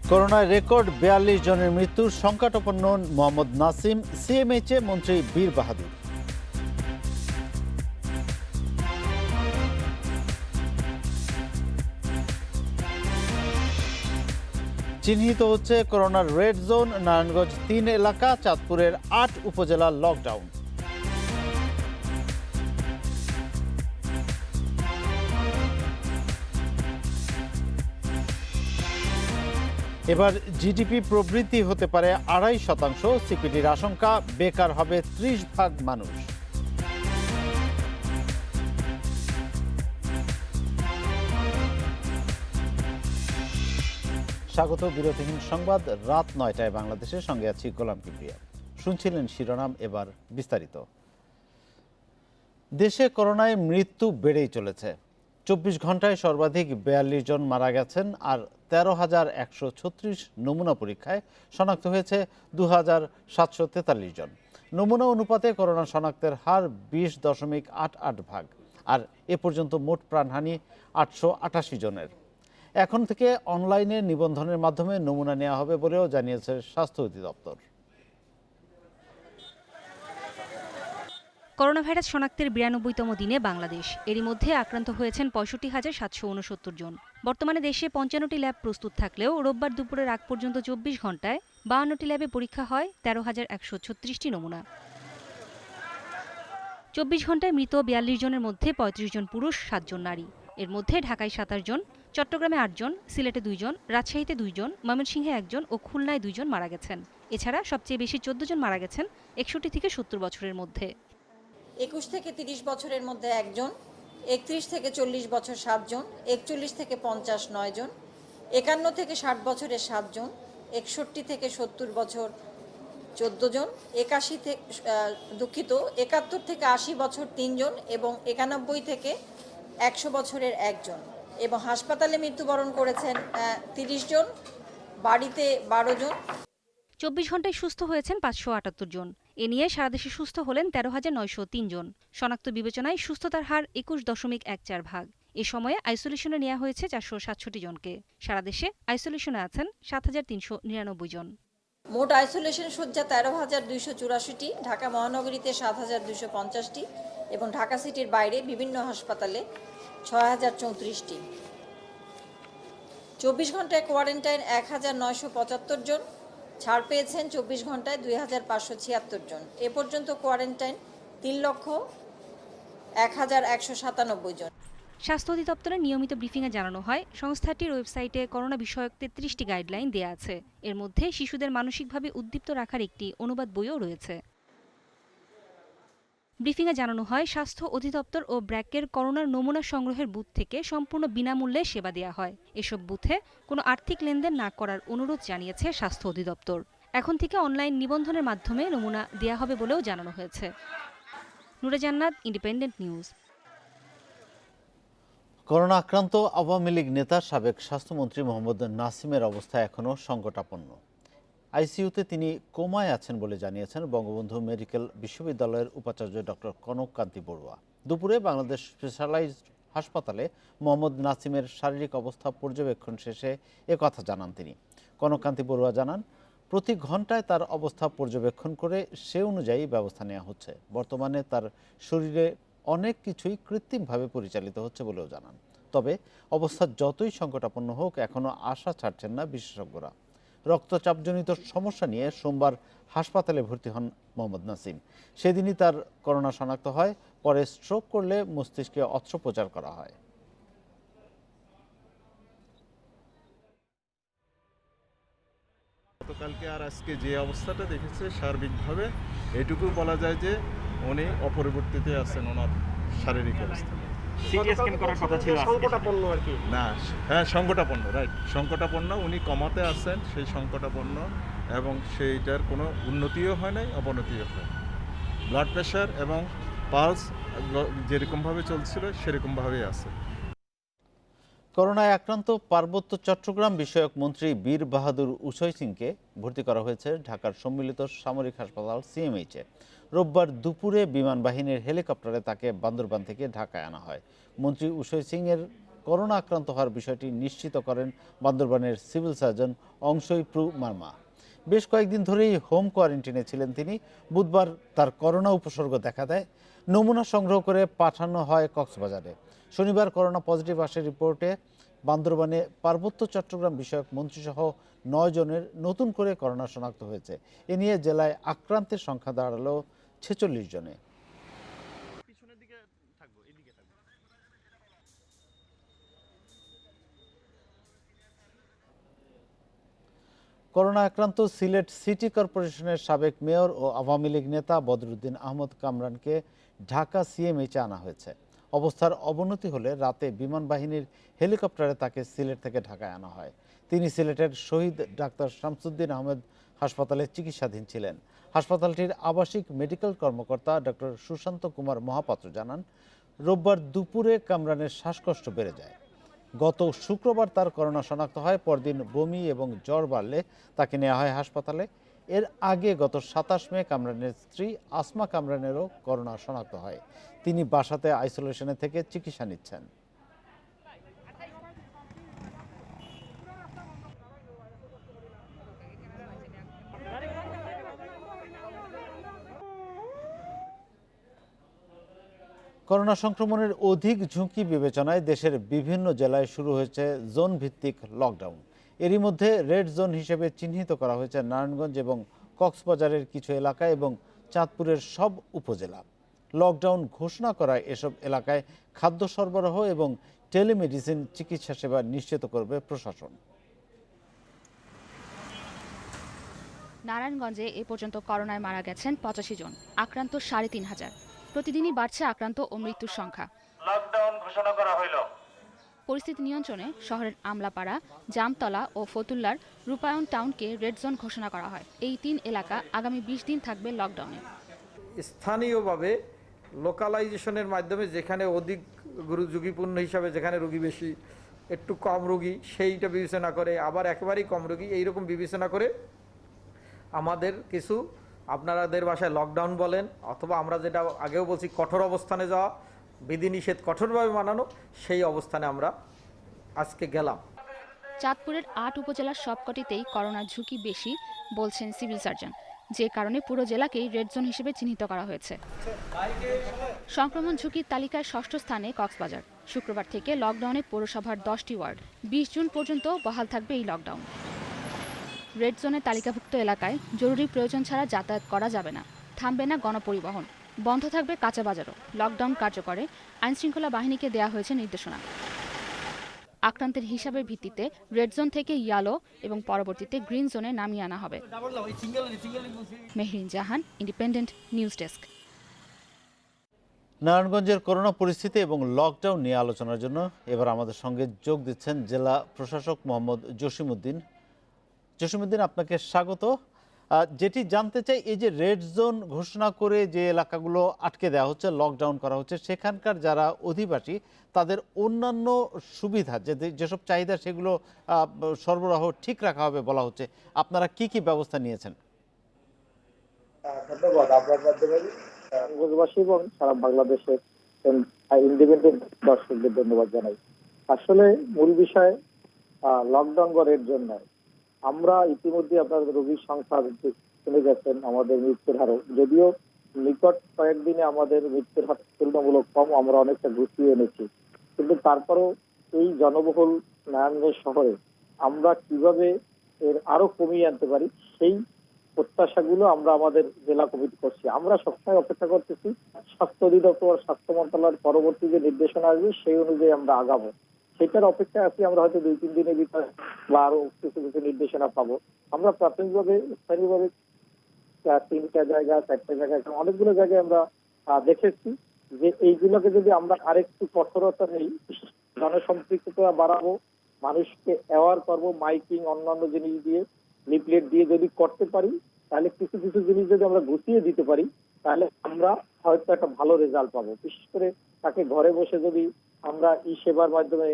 করোনায় রেকর্ড ৪২ জনের মৃত্যুর সংকটাপন্ন মোহাম্মদ নাসিম, সিএমএইচে মন্ত্রী বীর বাহাদুর। চিহ্নিত হচ্ছে করোনার রেড জোন, নারায়ণগঞ্জ ৩ এলাকা, চাঁদপুরের ৮ উপজেলার লকডাউন। এবার জিডিপি প্রবৃদ্ধি হতে পারে ২.৫%। সিপিডির আশঙ্কা, বেকার হবে ৩০% মানুষ। স্বাগত বিরতিহীন সংবাদ, রাত ৯টায় বাংলাদেশের সঙ্গে আছি গোলাম কিবরিয়া। শুনছিলেন শিরোনাম, এবার বিস্তারিত। দেশে করোনায় মৃত্যু বেড়েই চলেছে। ২৪ ঘন্টায় সর্বাধিক ৪২ জন মারা গেছেন, আর ১৩,১৩৬ নমুনা পরীক্ষায় শনাক্ত হয়েছে ২,৭৪৩ জন। নমুনা অনুপাতে করোনা শনাক্তের হার ২০.৮৮%, আর এ পর্যন্ত মোট প্রাণহানি ৮৮৮ জনের। এখন থেকে অনলাইনে নিবন্ধনের মাধ্যমে নমুনা নেওয়া হবে বলেও জানিয়েছে স্বাস্থ্য অধিদপ্তর। করোনা ভাইরাস শনাক্তের ৯২তম দিনে বাংলাদেশ। এরই মধ্যে আক্রান্ত হয়েছেন ৬৫,৭৬৯ জন। বর্তমানে দেশে ৫৫টি ল্যাব প্রস্তুত থাকলেও রোববার দুপুরের আগ পর্যন্ত ২৪ ঘন্টায় ৫২টি ল্যাবে পরীক্ষা হয় ১৩,১৩৬টি নমুনা। ২৪ ঘন্টায় মৃত ৪২ জনের মধ্যে ৩৫ জন পুরুষ, ৭ জন নারী। এর মধ্যে ঢাকায় ২৭ জন, চট্টগ্রামে ৮ জন, সিলেটে ২ জন, রাজশাহীতে ২ জন, ময়মনসিংহে ১ জন ও খুলনায় ২ জন মারা গেছেন। এছাড়া সবচেয়ে বেশি ১৪ জন মারা গেছেন ৬১ থেকে ৭০ বছরের মধ্যে। ২১ থেকে ৩০ বছরের মধ্যে ১ জন, ৩১ থেকে ৪০ বছর ৭ জন, ৪১ থেকে ৫০ ৯ জন, ৫১ থেকে ৬০ বছরের ৭ জন, ৬১ থেকে ৭০ বছর ১৪ জন, ৭১ থেকে ৮০ বছর ৩ জন এবং ৯১ থেকে ১০০ বছরের ১ জন। এবং হাসপাতালে মৃত্যুবরণ করেছেন ৩০ জন, বাড়িতে ১২ জন। ২৪ ঘন্টায় সুস্থ হয়েছেন ৫৭৮ জন। এ নিয়ে সারা দেশে সুস্থ হলেন ১৩,৯০৩ জন। শনাক্ত বিবেচনায় সুস্থতার হার ২১.১৪%। এ সময়ে আইসোলেশনে নেওয়া হয়েছে ৪৬৭ জনকে। সারা দেশে আইসোলেশনে আছেন ৭,৩৯৯ জন। মোট আইসোলেশন শয্যা ১৩,২৮৪টি, ঢাকা মহানগরীতে ৭,২৫০টি এবং ঢাকা সিটির বাইরে বিভিন্ন হাসপাতালে ৬,০৩৪টি। ২৪ ঘন্টায় কোয়ারেন্টাইন ১,৯৭৫ জন, ছাড় পেয়েছেন ২৪ ঘন্টায় ২,৫৭৬ জন। এ পর্যন্ত কোয়ারেন্টাইন ৩,০১,১৯৭ জন। স্বাস্থ্য অধিদপ্তরের নিয়মিত ব্রিফিংয়ে জানানো হয়, সংস্থাটির ওয়েবসাইটে করোনা বিষয়ক ৩৩টি গাইডলাইন দেয়া আছে। এর মধ্যে শিশুদের মানসিকভাবে উদ্দীপ্ত রাখার একটি অনুবাদ বইও রয়েছে। ব্রিফিংয়ে জানানো হয়, স্বাস্থ্য অধিদপ্তর ও ব্র্যাকের করোনার নমুনা সংগ্রহের বুথ থেকে সম্পূর্ণ বিনামূল্যে সেবা দেওয়া হয়। এসব বুথে কোনো আর্থিক লেনদেন না করার অনুরোধ জানিয়েছে স্বাস্থ্য অধিদপ্তর। এখন থেকে অনলাইন নিবন্ধনের মাধ্যমে নমুনা দেওয়া হবে বলেও জানানো হয়েছে। নূরে জান্নাত, ইন্ডিপেন্ডেন্ট নিউজ। করোনা আক্রান্ত আওয়ামী লীগ নেতা সাবেক স্বাস্থ্যমন্ত্রী মোহাম্মদ নাসিমের অবস্থা এখনও সংকটাপন্ন। আইসিইউতে তিনি কোমায় আছেন বলে জানিয়েছেন বঙ্গবন্ধু মেডিকেল বিশ্ববিদ্যালয়ের উপাচার্য ডক্টর কনক কান্তি বড়ুয়া। দুপুরে বাংলাদেশ স্পেশালাইজড হাসপাতালে মোহাম্মদ নাসিমের শারীরিক অবস্থা পর্যবেক্ষণ শেষে একথা জানান তিনি। কনক কান্তি বড়ুয়া জানান, প্রতি ঘন্টায় তার অবস্থা পর্যবেক্ষণ করে সে অনুযায়ী ব্যবস্থা নেওয়া হচ্ছে। বর্তমানে তার শরীরে অনেক কিছুই কৃত্রিমভাবে পরিচালিত হচ্ছে বলেও জানান। তবে অবস্থা যতই সংকটাপন্ন হোক, এখনও আশা ছাড়ছেন না বিশেষজ্ঞরা। রক্তচাপজনিত সমস্যা নিয়ে সোমবার হাসপাতালে ভর্তি হন মোহাম্মদ নাসিম। সেদিনই তার করোনা শনাক্ত হয়। পরে স্ট্রোক করলে মস্তিষ্কে অস্ত্রোপচার করা হয়। গতকালকে আর আজকে যে অবস্থাটা দেখেছে, সার্বিকভাবে এটুকু বলা যায় যে উনি অপরিবর্তিত আছেন ওনার শারীরিক অবস্থা। সিটি স্ক্যান করার কথা ছিল, সংকটাপন্ন আর কি। না, হ্যাঁ, সংকটাপন্ন, রাইট, সংকটাপন্ন। উনি কমাতে আছেন, সেই সংকটাপন্ন, এবং সেইটার কোনো উন্নতিও হয় নাই, অবনতিও হয়। ব্লাড প্রেশার এবং পালস যেরকমভাবে চলছিল সেরকমভাবেই আছে। করোনায় আক্রান্ত পার্বত্য চট্টগ্রাম বিষয়ক মন্ত্রী বীর বাহাদুর উসই সিংকে ভর্তি করা হয়েছে ঢাকার সম্মিলিত সামরিক হাসপাতাল সিএমএইচে। রোববার দুপুরে বিমান বাহিনীর হেলিকপ্টারে তাকে বান্দরবান থেকে ঢাকায় আনা হয়। মন্ত্রী উসই সিং এর করোনা আক্রান্ত হওয়ার বিষয়টি নিশ্চিত করেন বান্দরবানের সিভিল সার্জন অংশই প্রু মার্মা। বেশ কয়েকদিন ধরেই হোম কোয়ারেন্টাইনে ছিলেন তিনি। বুধবার তার করোনা উপসর্গ দেখা দেয়। নমুনা সংগ্রহ করে পাঠানো হয় কক্সবাজারে। শনিবার করোনা পজিটিভ আসে রিপোর্টে। বান্দরবানে পার্বত্য চট্টগ্রাম বিষয়ক মন্ত্রীসহ 9 জনের নতুন করে করোনা শনাক্ত হয়েছে। এ নিয়ে জেলায় আক্রান্তের সংখ্যা দাঁড়ালো 46 জনে। করোনা আক্রান্ত সিলেট সিটি কর্পোরেশনের সাবেক মেয়র ও আওয়ামী লীগ নেতা বদরুদ্দিন আহমদ কামরানকে ঢাকা সিএমএইচে আনা হয়েছে। অবস্থার অবনতি হলে রাতে বিমান বাহিনীর হেলিকপ্টারে তাকে সিলেট থেকে ঢাকায় আনা হয়। তিনি সিলেটের শহীদ ডাক্তার শামসুদ্দিন আহমেদ হাসপাতালে চিকিৎসাধীন ছিলেন। হাসপাতালটির আবাসিক মেডিকেল কর্মকর্তা ডক্টর সুশান্ত কুমার মহাপাত্র জানান, রোববার দুপুরে কামরানের শ্বাসকষ্ট বেড়ে যায়। গত শুক্রবার তার করোনা শনাক্ত হয়। পরদিন বমি এবং জ্বর বাড়লে তাকে নেওয়া হয় হাসপাতালে। এর আগে গত 27 মে কামরানের স্ত্রী আসমা কামরানেরও করোনা শনাক্ত হয়। তিনি বাসাতে আইসোলেশনে থেকে চিকিৎসা নিচ্ছেন। করোনা সংক্রমণের অধিক ঝুঁকি বিবেচনায় দেশের বিভিন্ন জেলায় শুরু হয়েছে জোন ভিত্তিক লকডাউন। এরই মধ্যে রেড জোন হিসেবে চিহ্নিত করা হয়েছে নারায়ণগঞ্জ এবং কক্সবাজারের কিছু এলাকা এবং চাঁদপুরের সব উপজেলা। লকডাউন ঘোষণা করায় এসব এলাকায় খাদ্য সরবরাহ এবং টেলিমেডিসিন চিকিৎসা সেবা নিশ্চিত করবে প্রশাসন। নারায়ণগঞ্জে এ পর্যন্ত করোনায় মারা গেছেন 85 জন, আক্রান্ত 3500। প্রতিদিনই বাড়ছে আক্রান্ত ও মৃত্যুর সংখ্যা। লকডাউন ঘোষণা করা হলো। পরিস্থিতি নিয়ন্ত্রণে শহরের আমলাপাড়া, জামতলা ও ফতুল্লার রূপায়ণ টাউনকে রেড জোন ঘোষণা করা হয়। এই 3 এলাকা আগামী 20 দিন থাকবে লকডাউনে। স্থানীয়ভাবে লোকালাইজেশনের মাধ্যমে যেখানে অধিক ঝুঁকিপূর্ণ হিসাবে যেখানে রোগী বেশি, একটু কম রোগী সেইটা বিবেচনা করে, আবার একেবারেই কম রোগী এইরকম বিবেচনা করে আমাদের কিছু আপনাদের বাসায় লকডাউন বলেন অথবা আমরা যেটা আগেও বলছি কঠোর অবস্থানে যাওয়া, বিধিনিষেধ কঠোরভাবে মানানো, সেই অবস্থানে আমরা আজকে গেলাম। চাঁদপুরের 8 উপজেলার সবকটিতেই করোনার ঝুঁকি বেশি বলছেন সিভিল সার্জন, যে কারণে পুরো জেলাকেই রেড জোন হিসেবে চিহ্নিত করা হয়েছে। সংক্রমণ ঝুঁকির তালিকায় 6ষ্ঠ স্থানে কক্সবাজার। শুক্রবার থেকে লকডাউনে পৌরসভার 10টি ওয়ার্ড। 20 জুন পর্যন্ত বহাল থাকবে এই লকডাউন। রেড জোনে তালিকাভুক্ত এলাকায় জরুরি প্রয়োজন ছাড়া যাতায়াত করা যাবে না, থামবে না গণপরিবহন, বন্ধ থাকবে কাঁচা বাজারও। লকডাউন কার্যকরে আইনশৃঙ্খলা বাহিনীকে দেয়া হয়েছে নির্দেশনা। আক্রান্তের হিসাবের ভিত্তিতে রেড জোন থেকে ইয়েলো এবং পরবর্তীতে গ্রিন জোনে নামিয়ে আনা হবে। মেহরিন জাহান, ইন্ডিপেন্ডেন্ট নিউজ ডেস্ক। নারায়ণগঞ্জের করোনা পরিস্থিতি এবং লকডাউন নিয়ে আলোচনার জন্য এবার আমাদের সঙ্গে যোগ দিচ্ছেন জেলা প্রশাসক মোহাম্মদ জসিমউদ্দিন। জসিমউদ্দিন, আপনাকে স্বাগত। যেটি জানতে চাই, এই যে রেড জোন ঘোষণা করে যে এলাকাগুলো আটকে দেওয়া হচ্ছে, লকডাউন করা হচ্ছে, সেখানকার যারা অধিবাসী তাদের অন্যান্য সুবিধা যেসব চাহিদা সেগুলো সরবরাহ ঠিক রাখা হবে বলা হচ্ছে। আপনারা কি কি ব্যবস্থা নিয়েছেন? ধন্যবাদ। আপনার মাধ্যমে নারায়ণগঞ্জবাসী এবং সারা বাংলাদেশের ইন্ডিপেন্ডেন্ট দর্শকদের ধন্যবাদ জানাই। আসলে মূল বিষয় লকডাউন বা রেড জোন নয়। আমরা ইতিমধ্যে আপনাদের রোগীর সংখ্যা শুনে গেছেন, আমাদের মৃত্যুর হারও যদিও নিকট কয়েকদিনে আমাদের মৃত্যুর হার তুলনামূলক কম, আমরা অনেকটা গুছিয়ে এনেছি, কিন্তু তারপরেও এই জনবহুল নারায়ণগঞ্জ শহরে আমরা কিভাবে এর আরো কমিয়ে আনতে পারি সেই প্রত্যাশাগুলো আমরা আমাদের জেলা কমিটি করছি। আমরা সবসময় অপেক্ষা করতেছি স্বাস্থ্য অধিদপ্তর, স্বাস্থ্য মন্ত্রণালয়ের পরবর্তী যে নির্দেশনা আসবে সেই অনুযায়ী আমরা আগাবো। সেটার অপেক্ষায় আছি। আমরা হয়তো 2-3 দিনের ভিতরে বা আরো কিছু কিছু নির্দেশনা পাবো। আমরা প্রাথমিকভাবে স্থানীয়ভাবে 3টা জায়গা 4টা জায়গা অনেকগুলো জায়গায় আমরা দেখেছি যে এইগুলোকে যদি আমরা আরেকটু কঠোরতা নেই, জনসম্পৃক্ততা বাড়াবো, মানুষকে অ্যাওয়ার করবো, মাইকিং অন্যান্য জিনিস দিয়ে, লিফলেট দিয়ে যদি করতে পারি, তাহলে কিছু কিছু জিনিস যদি আমরা গুছিয়ে দিতে পারি, তাহলে আমরা হয়তো একটা ভালো রেজাল্ট পাবো। বিশেষ করে তাকে ঘরে বসে যদি আমরা সেবার মাধ্যমে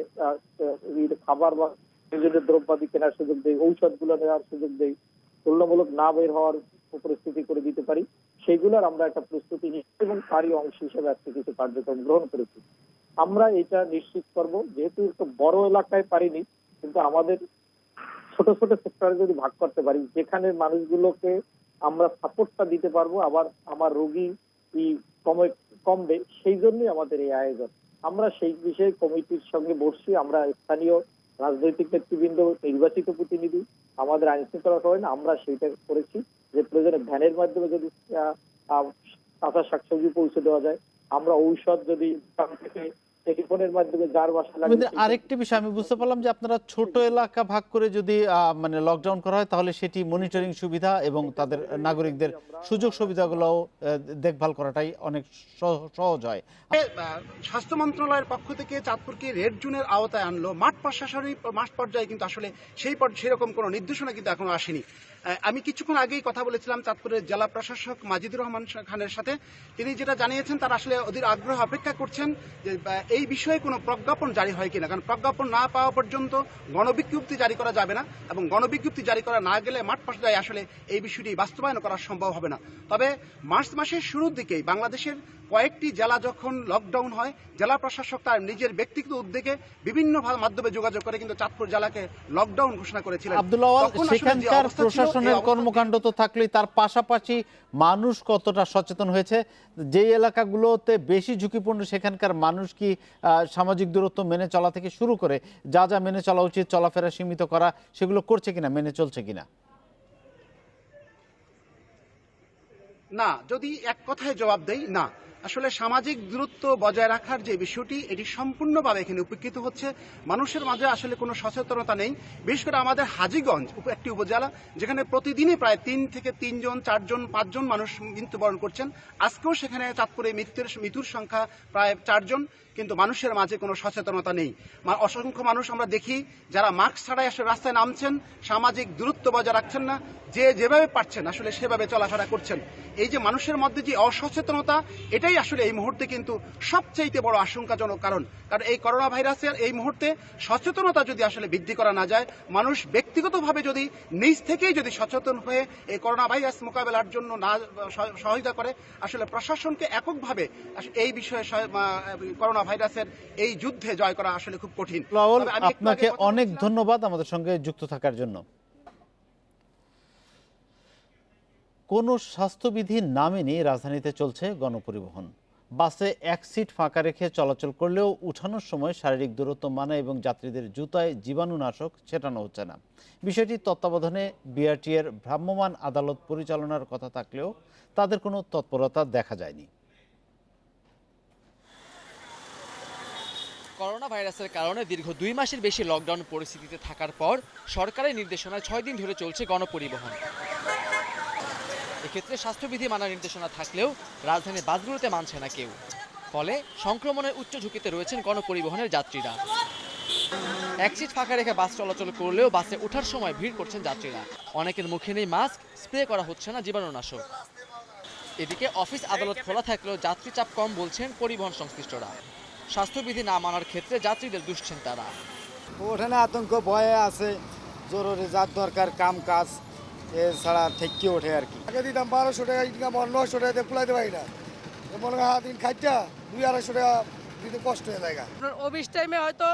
খাবার বা প্রয়োজনীয় দ্রব্যাদি কেনার সুযোগ দেই, ঔষধগুলো নেওয়ার সুযোগ দেই, তুলনামূলক না বের হওয়ার পরিস্থিতি করে দিতে পারি, সেইগুলোর আমরা একটা প্রস্তুতি নিচ্ছি এবং তারই অংশ হিসেবে আজকে কিছু কার্যক্রম গ্রহণ করেছি। আমরা এটা নিশ্চিত করব, যেহেতু একটু বড় এলাকায় পারিনি, কিন্তু আমাদের ছোট ছোট সেক্টরে যদি ভাগ করতে পারি, যেখানে মানুষগুলোকে আমরা সাপোর্টটা দিতে পারবো, আবার আমার রোগী কমবে, সেই জন্যই আমাদের এই আয়োজন। আমরা সেই বিষয়ে কমিটির সঙ্গে বসছি, আমরা স্থানীয় রাজনৈতিক নেতৃবৃন্দ, নির্বাচিত প্রতিনিধি, আমাদের আইন শৃঙ্খলা করেন, আমরা সেইটা করেছি যে প্রয়োজনে ভ্যানের মাধ্যমে যদি কাঁচা শাকসবজি পৌঁছে দেওয়া যায়, আমরা ঔষধ যদি গ্রাম থেকে টেলিফোনের মাধ্যমে যার বাসায় লাগে। আরেকটি বিষয় আমি বুঝতে পারলাম যে আপনারা ছোট এলাকা ভাগ করে যদি মানে লকডাউন করা হয়, তাহলে সেটি মনিটরিং সুবিধা এবং তাদের নাগরিকদের সুযোগ সুবিধাগুলো দেখভাল করাটাই অনেক সহজ হয়। স্বাস্থ্য মন্ত্রণালয়ের পক্ষ থেকে চাঁদপুরকে রেড জোনের আওতায় আনলো, মাঠ পর্যায়ে কিন্তু আসলে সেরকম কোনো নির্দেশনা কিন্তু এখনো আসেনি। আমি কিছুক্ষণ আগেই কথা বলেছিলাম চাঁদপুরের জেলা প্রশাসক মাজিদুর রহমান খানের সাথে। তিনি যেটা জানিয়েছেন, তারা আসলে অধীর আগ্রহ অপেক্ষা করছেন যে এই বিষয়ে কোনো প্রজ্ঞাপন জারি হয় কিনা, কারণ প্রজ্ঞাপন না পাওয়া পর্যন্ত গণবিজ্ঞপ্তি জারি করা যাবে না, এবং গণবিজ্ঞপ্তি জারি করা না গেলে মাঠ পর্যায়ে আসলে এই বিষয়টি বাস্তবায়ন করা সম্ভব হবে না। তবে মার্চ মাসের শুরুর দিকেই বাংলাদেশের কয়েকটি জেলা যখন লকডাউন হয়, জেলা প্রশাসক তার নিজের ব্যক্তিগত উদ্যোগে বিভিন্ন মাধ্যমে যোগাযোগ করে কিন্তু চাঁদপুর জেলাকে লকডাউন ঘোষণা করেছিলেন। আব্দুল আওয়াল, সেখানকার প্রশাসনের কর্মকাণ্ড তো থাকলেই তার পাশাপাশি মানুষ কতটা সচেতন হয়েছে? যে এলাকাগুলোতে বেশি ঝুঁকিপূর্ণ সেখানকার মানুষ কি সামাজিক দূরত্ব মেনে চলা থেকে শুরু করে যা যা মেনে চলা উচিত, চলাফেরা সীমিত করা, সেগুলো করছে কিনা, মেনে চলছে কিনা? না, যদি এক কথায় জবাব দেই, না, আসলে সামাজিক দূরত্ব বজায় রাখার যে বিষয়টি, এটি সম্পূর্ণভাবে এখানে উপেক্ষিত হচ্ছে। মানুষের মাঝে আসলে কোনো সচেতনতা নেই। বিশেষ করে আমাদের হাজীগঞ্জ একটি উপজেলা, যেখানে প্রতিদিনই প্রায় 3 থেকে 3 জন, 4 জন, 5 জন মানুষ মৃত্যুবরণ করছেন। আজকেও সেখানে চাঁদপুরে মৃত্যুর সংখ্যা প্রায় 4 জন, কিন্তু মানুষের মাঝে কোনো সচেতনতা নেই। অসংখ্য মানুষ আমরা দেখি যারা মাস্ক ছাড়াই আসলে রাস্তায় নামছেন, সামাজিক দূরত্ব বজায় রাখছেন না, যে যেভাবে পারছেন আসলে সেভাবে চলাফেরা করছেন। এই যে মানুষের মধ্যে যে অসচেতনতা, এটাই আসলে এই মুহূর্তে কিন্তু সবচেয়ে বড় আশঙ্কাজনক কারণ। কারণ এই করোনা ভাইরাসের এই মুহূর্তে সচেতনতা যদি আসলে বৃদ্ধি করা না যায়, মানুষ ব্যক্তিগতভাবে যদি নিজ থেকেই যদি সচেতন হয়ে এই করোনা ভাইরাস মোকাবেলার জন্য না সহায়তা করে, আসলে প্রশাসনকে এককভাবে এই বিষয়ে করোনা ভাইরাসের এই যুদ্ধে জয় করা আসলে খুব কঠিন। আপনাকে অনেক ধন্যবাদ আমাদের সঙ্গে যুক্ত থাকার জন্য। কোনো স্বাস্থ্যবিধি না মেনে রাজধানীতে চলছে গণপরিবহন। বাসে এক সিট ফাঁকা রেখে চলাচল করলেও উঠানোর সময় শারীরিক দূরত্ব মানা এবং যাত্রীদের জুতায় জীবাণুনাশক ছেটানো হচ্ছে না। বিষয়টি তত্ত্বাবধানে বিআরটি এর ভ্রাম্যমাণ আদালত পরিচালনার কথা থাকলেও তাদের কোনো তৎপরতা দেখা যায়নি। করোনা ভাইরাসের কারণে দীর্ঘ 2 মাসের বেশি লকডাউন পরিস্থিতিতে থাকার পর সরকারের নির্দেশনায় 6 দিন ধরে চলছে গণপরিবহন। এক্ষেত্রে স্বাস্থ্যবিধি মানার নির্দেশনা থাকলেও রাজধানীর বাসগুলোতে মানছে না কেউ। ফলে সংক্রমণের উচ্চ ঝুঁকিতে রয়েছেন গণপরিবহনের যাত্রীরা। এক সিট ফাঁকা রেখে বাস চলাচল করলেও বাসে ওঠার সময় ভিড় করছেন যাত্রীরা। অনেকের মুখে নেই মাস্ক, স্প্রে করা হচ্ছে না জীবাণুনাশক। এদিকে অফিস আদালত খোলা থাকলেও যাত্রী চাপ কম বলছেন পরিবহন সংশ্লিষ্টরা। স্বাস্থ্যবিধি না মানার ক্ষেত্রে যাত্রীদের দুষছেন তারা। ওখানে আতঙ্ক ভয়ে আছে, জরুরি যার দরকার কাম কাজ এছাড়া ঠেকি ওঠে আর কি। আগে দিতাম 1200 টাকা ইনকাম, 900 টাকা পুলাইতে পারি না, মনে হয় দিন খাইটা 200-250 টাকা দিতে কষ্ট হয়ে যায়। আপনার অফিস টাইমে হয়তো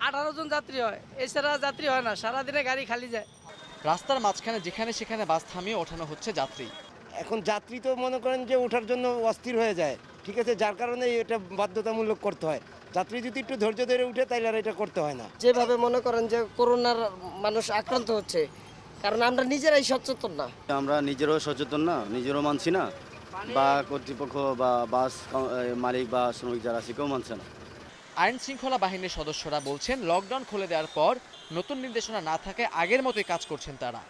18 জন যাত্রী হয়, এছাড়া যাত্রী হয় না, সারাদিনে গাড়ি খালি যায়। রাস্তার মাঝখানে যেখানে সেখানে বাস থামিয়ে ওঠানো হচ্ছে যাত্রী। এখন যাত্রী তো মনে করেন যে ওঠার জন্য অস্থির হয়ে যায়, ঠিক আছে, যার কারণে এটা বাধ্যতামূলক করতে হয়। যাত্রী যদি একটু ধৈর্য ধরে উঠে তাইলে আর এটা করতে হয় না। যেভাবে মনে করেন যে করোনার মানুষ আক্রান্ত হচ্ছে, কারণ আমরা নিজেরাই সচেতন না। আমরা নিজেরাও সচেতন না, নিজেরও মানছি না, বা কর্তৃপক্ষ বা বাস মালিক বা শ্রমিক যারা আছে কেউ মানছে না। আইন শৃঙ্খলা বাহিনীর সদস্যরা বলছেন লকডাউন খুলে দেওয়ার পর নতুন নির্দেশনা না থাকায় আগের মতোই কাজ করছেন তারা।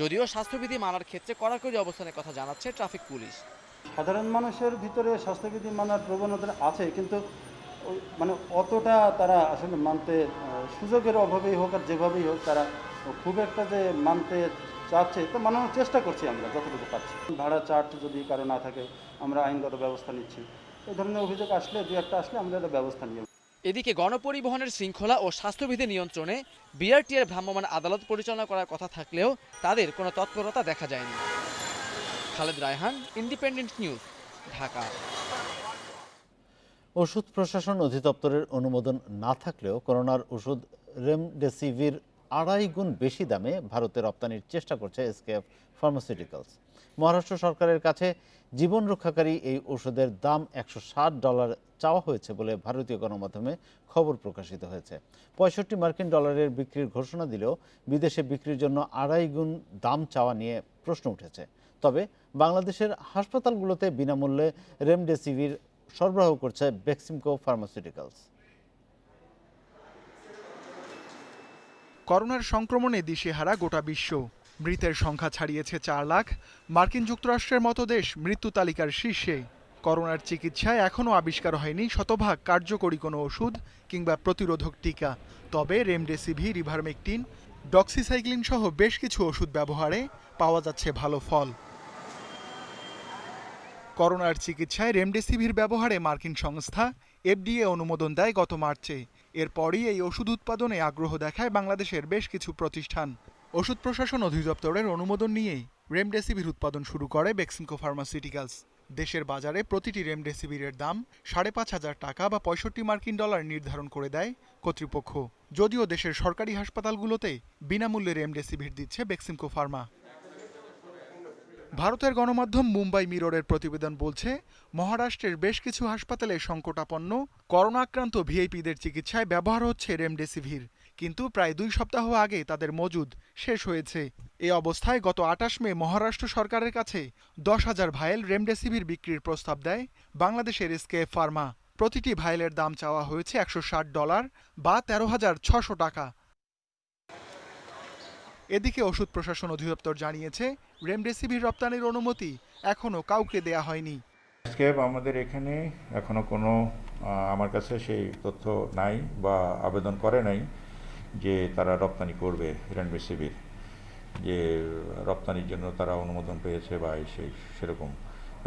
যদিও স্বাস্থ্যবিধি মানার ক্ষেত্রে কড়াকড়ি অবস্থানের কথা জানাচ্ছে ট্রাফিক পুলিশ। সাধারণ মানুষের ভিতরে স্বাস্থ্যবিধি মানার প্রবণতা আছে, কিন্তু মানে অতটা তারা আসলে মানতে সুযোগের অভাবেই হোক আর যেভাবেই হোক তারা খুব একটা যে মানতে চাচ্ছে, তো মানানোর চেষ্টা করছি আমরা যতটুকু পাচ্ছি। ভাড়া চার্ট যদি কারো না থাকে আমরা আইনগত ব্যবস্থা নিচ্ছি। এই ধরনের অভিযোগ আসলে 2-1টা আসলে আমরা এটা ব্যবস্থা নিই। এদিকে গণপরিবহনের শৃঙ্খলা ও স্বাস্থ্যবিধি নিয়ন্ত্রণে বিআরটি এর ভ্রাম্যমাণ আদালত পরিচালনা করার কথা থাকলেও তাদের কোনো তৎপরতা দেখা যায়নি। Khaled Raihan, independent news, Dhaka. ওষুধ প্রশাসন অধিদপ্তরের অনুমোদন না থাকলেও করোনার ওষুধ রেমডেসিভির 2.5 গুণ বেশি দামে ভারতে রপ্তানির চেষ্টা করছে এসকেএফ ফার্মাসিউটিক্যালস। মহারাষ্ট্র সরকারের কাছে জীবন রক্ষাকারী এই ওষুধের দাম $160 চাওয়া হয়েছে বলে ভারতীয় গণমাধ্যমে খবর প্রকাশিত হয়েছে। 65 মার্কিন ডলারের বিক্রির ঘোষণা দিলেও বিদেশে বিক্রির জন্য 2.5 গুণ দাম চাওয়া নিয়ে প্রশ্ন উঠেছে। তবে বাংলাদেশের হাসপাতালগুলোতে বিনামূল্যে রেমডেসিভির সরবরাহ করছে বেক্সিমকো ফার্মাসিউটিক্যালস। করোনার সংক্রমণে দিশেহারা গোটা বিশ্ব। মৃতের সংখ্যা ছাড়িয়েছে 4 লাখ। মার্কিন যুক্তরাষ্ট্রের মতো দেশ মৃত্যু তালিকার শীর্ষে। করোনার চিকিৎসায় এখনও আবিষ্কার হয়নি শতভাগ কার্যকরী কোনো ওষুধ কিংবা প্রতিরোধক টিকা। তবে রেমডেসিভির, ইভারমেকটিন, ডক্সিসাইক্লিন সহ বেশ কিছু ওষুধ ব্যবহারে পাওয়া যাচ্ছে ভালো ফল। করোনার চিকিৎসায় রেমডেসিভির ব্যবহারে মার্কিন সংস্থা FDA অনুমোদন দেয় গত মার্চে। এরপরই এই ওষুধ উৎপাদনে আগ্রহ দেখায় বাংলাদেশের বেশ কিছু প্রতিষ্ঠান। ওষুধ প্রশাসন অধিদপ্তরের অনুমোদন নিয়েই রেমডেসিভির উৎপাদন শুরু করে বেক্সিমকো ফার্মাসিউটিক্যালস। দেশের বাজারে প্রতিটি রেমডেসিভিরের দাম $5,500 বা 65 মার্কিন ডলার নির্ধারণ করে দেয় কর্তৃপক্ষ। যদিও দেশের সরকারি হাসপাতালগুলোতে বিনামূল্যে রেমডেসিভির দিচ্ছে বেক্সিমকো ফার্মা। ভারতের গণমাধ্যম মুম্বাই মিররের প্রতিবেদন বলছে, মহারাষ্ট্রের বেশ কিছু হাসপাতালে সংকটাপন্ন করোনা আক্রান্ত ভিআইপিদের চিকিৎসায় ব্যবহার হচ্ছে রেমডেসিভির, কিন্তু প্রায় 2 সপ্তাহ আগে তাদের মজুদ শেষ হয়েছে। এই অবস্থায় গত 28 মে মহারাষ্ট্র সরকারের কাছে 10,000 ভায়েল রেমডেসিভির বিক্রির প্রস্তাব দেয় বাংলাদেশের এসকেএফ ফার্মা। প্রতিটি ভায়েলের দাম চাওয়া হয়েছে $160 বা 13,600 টাকা। এদিকে ওষুধ প্রশাসন অধিদপ্তর জানিয়েছে, রেমডেসিভির রপ্তানির অনুমতি এখনও কাউকে দেয়া হয়নি। এসকেএফ আমাদের এখানে এখনো কোনো আমার কাছে সেই তথ্য নাই বা আবেদন করে নাই যে তারা রপ্তানি করবে রেমডেসিভির, যে রপ্তানির জন্য তারা অনুমোদন পেয়েছে বা সেরকম,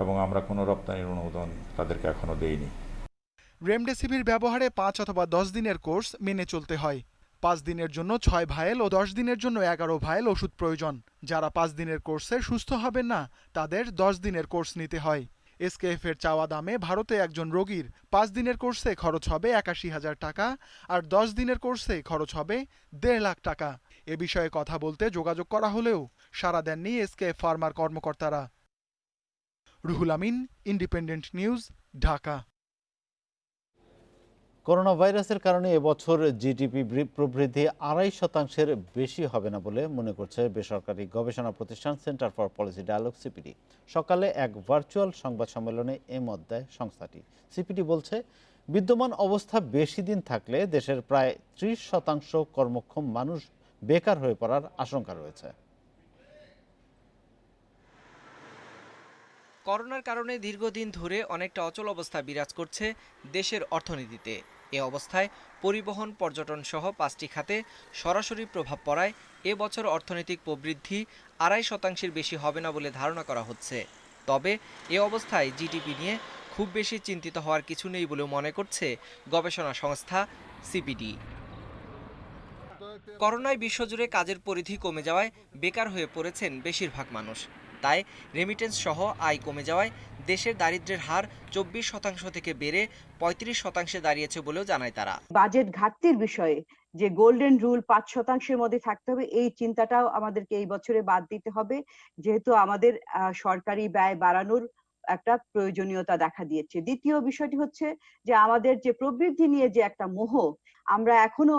এবং আমরা কোনো রপ্তানির অনুমোদন তাদেরকে এখনো দেইনি। রেমডেসিভির ব্যবহারে 5 অথবা 10 দিনের কোর্স মেনে চলতে হয়। 5 দিনের জন্য 6 ভায়েল ও 10 দিনের জন্য 11 ভায়েল ওষুধ প্রয়োজন। যারা 5 দিনের কোর্সে সুস্থ হবেন না, তাদের 10 দিনের কোর্স নিতে হয়। এসকেএফ এর চাওয়া দামে ভারতে একজন রোগীর 5 দিনের কোর্সে খরচ হবে 81,000 টাকা, আর 10 দিনের কোর্সে খরচ হবে 1.5 লাখ টাকা। এ বিষয়ে কথা বলতে যোগাযোগ করা হলেও সাড়া দেননি এসকেএফ ফার্মার কর্মকর্তারা। Ruhul Amin, independent news, Dhaka. Corona ভাইরাসের কারণে এবছর জিডিপি প্রবৃদ্ধি 2.5% বেশি হবে না বলে মনে করছে বেসরকারি গবেষণা প্রতিষ্ঠান Centre for Policy Dialogue CPD. সকালে এক ভার্চুয়াল সংবাদ সম্মেলনে এ মত দেয় সংস্থাটি। সিপিডি বলছে, বিদ্যমান অবস্থা বেশি দিন থাকলে দেশের প্রায় 30% কর্মক্ষম মানুষ বেকার হয়ে পড়ার আশঙ্কা রয়েছে। করোনার কারণে দীর্ঘদিন ধরে অনেকটা অচল অবস্থা বিরাজ করছে দেশের অর্থনীতিতে। এ অবস্থায় পরিবহন, পর্যটন সহ 5টি খাতে সরাসরি প্রভাব পড়ায় এবছর অর্থনৈতিক প্রবৃদ্ধি 2.5% বেশি হবে না বলে ধারণা করা হচ্ছে। তবে এ অবস্থায় জিডিপি নিয়ে খুব বেশি চিন্তিত হওয়ার কিছু নেই বলেও মনে করছে গবেষণা সংস্থা সিপিডি। করোনায় বিশ্বজুড়ে কাজের পরিধি কমে যাওয়ায় বেকার হয়ে পড়েছেন বেশিরভাগ মানুষ। তাই রেমিটেন্স সহ আয় কমে যাওয়ায় দেশের দারিদ্র্যের হার 24% থেকে বেড়ে 35% দাঁড়িয়েছে বলেও জানায় তারা। বাজেট ঘাটতির বিষয়ে যে গোল্ডেন রুল 5%-এর মধ্যে থাকতে হবে, এই চিন্তাটাও আমাদেরকে এই বছরে বাদ দিতে হবে, যেহেতু আমাদের সরকারি ব্যয় বাড়ানোর একটা প্রয়োজনীয়তা দেখা দিয়েছে। দ্বিতীয় বিষয়টি হচ্ছে যে আমাদের যে প্রবৃদ্ধি নিয়ে যে একটা মোহ, আমরা এখনো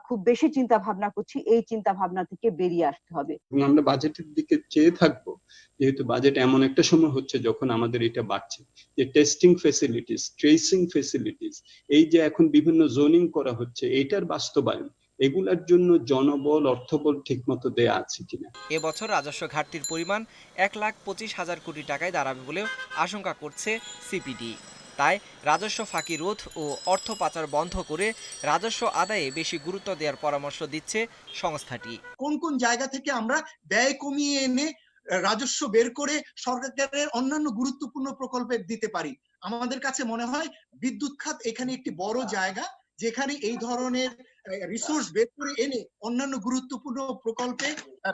খুব বেশি চিন্তা ভাবনা করছি, এই চিন্তা ভাবনা থেকে বেরিয়ে আসতে হবে। আমরা বাজেটের দিকে চেয়ে থাকবো, যেহেতু বাজেট এমন একটা সময় হচ্ছে যখন আমাদের এটা বাড়ছে, যে টেস্টিং ফেসিলিটিস, ট্রেসিং ফেসিলিটিস, এই যে এখন বিভিন্ন জোনিং করা হচ্ছে, এইটার বাস্তবায়ন, এগুলার জন্য জনবল, অর্থবল ঠিকমতো দেয়া আছে কিনা। এবছর রাজস্ব ঘাটতির পরিমাণ 1,25,000 কোটি টাকায় দাঁড়াবে বলেও আশঙ্কা করছে সিপিডি। তাই রাজস্ব ফাঁকি রোধ ও অর্থ পাচার বন্ধ করে রাজস্ব আদায়ে বেশি গুরুত্ব দেওয়ার পরামর্শ দিচ্ছে সংস্থাটি। কোন কোন জায়গা থেকে আমরা ব্যয় কমিয়ে এনে রাজস্ব বের করে সরকারের অন্যান্য গুরুত্বপূর্ণ প্রকল্পে দিতে পারি। আমাদের কাছে মনে হয় বিদ্যুৎ খাত এখানে একটি বড় জায়গা, যেখানে এই ধরনের রিসোর্স বের করে এনে অন্যান্য গুরুত্বপূর্ণ প্রকল্পে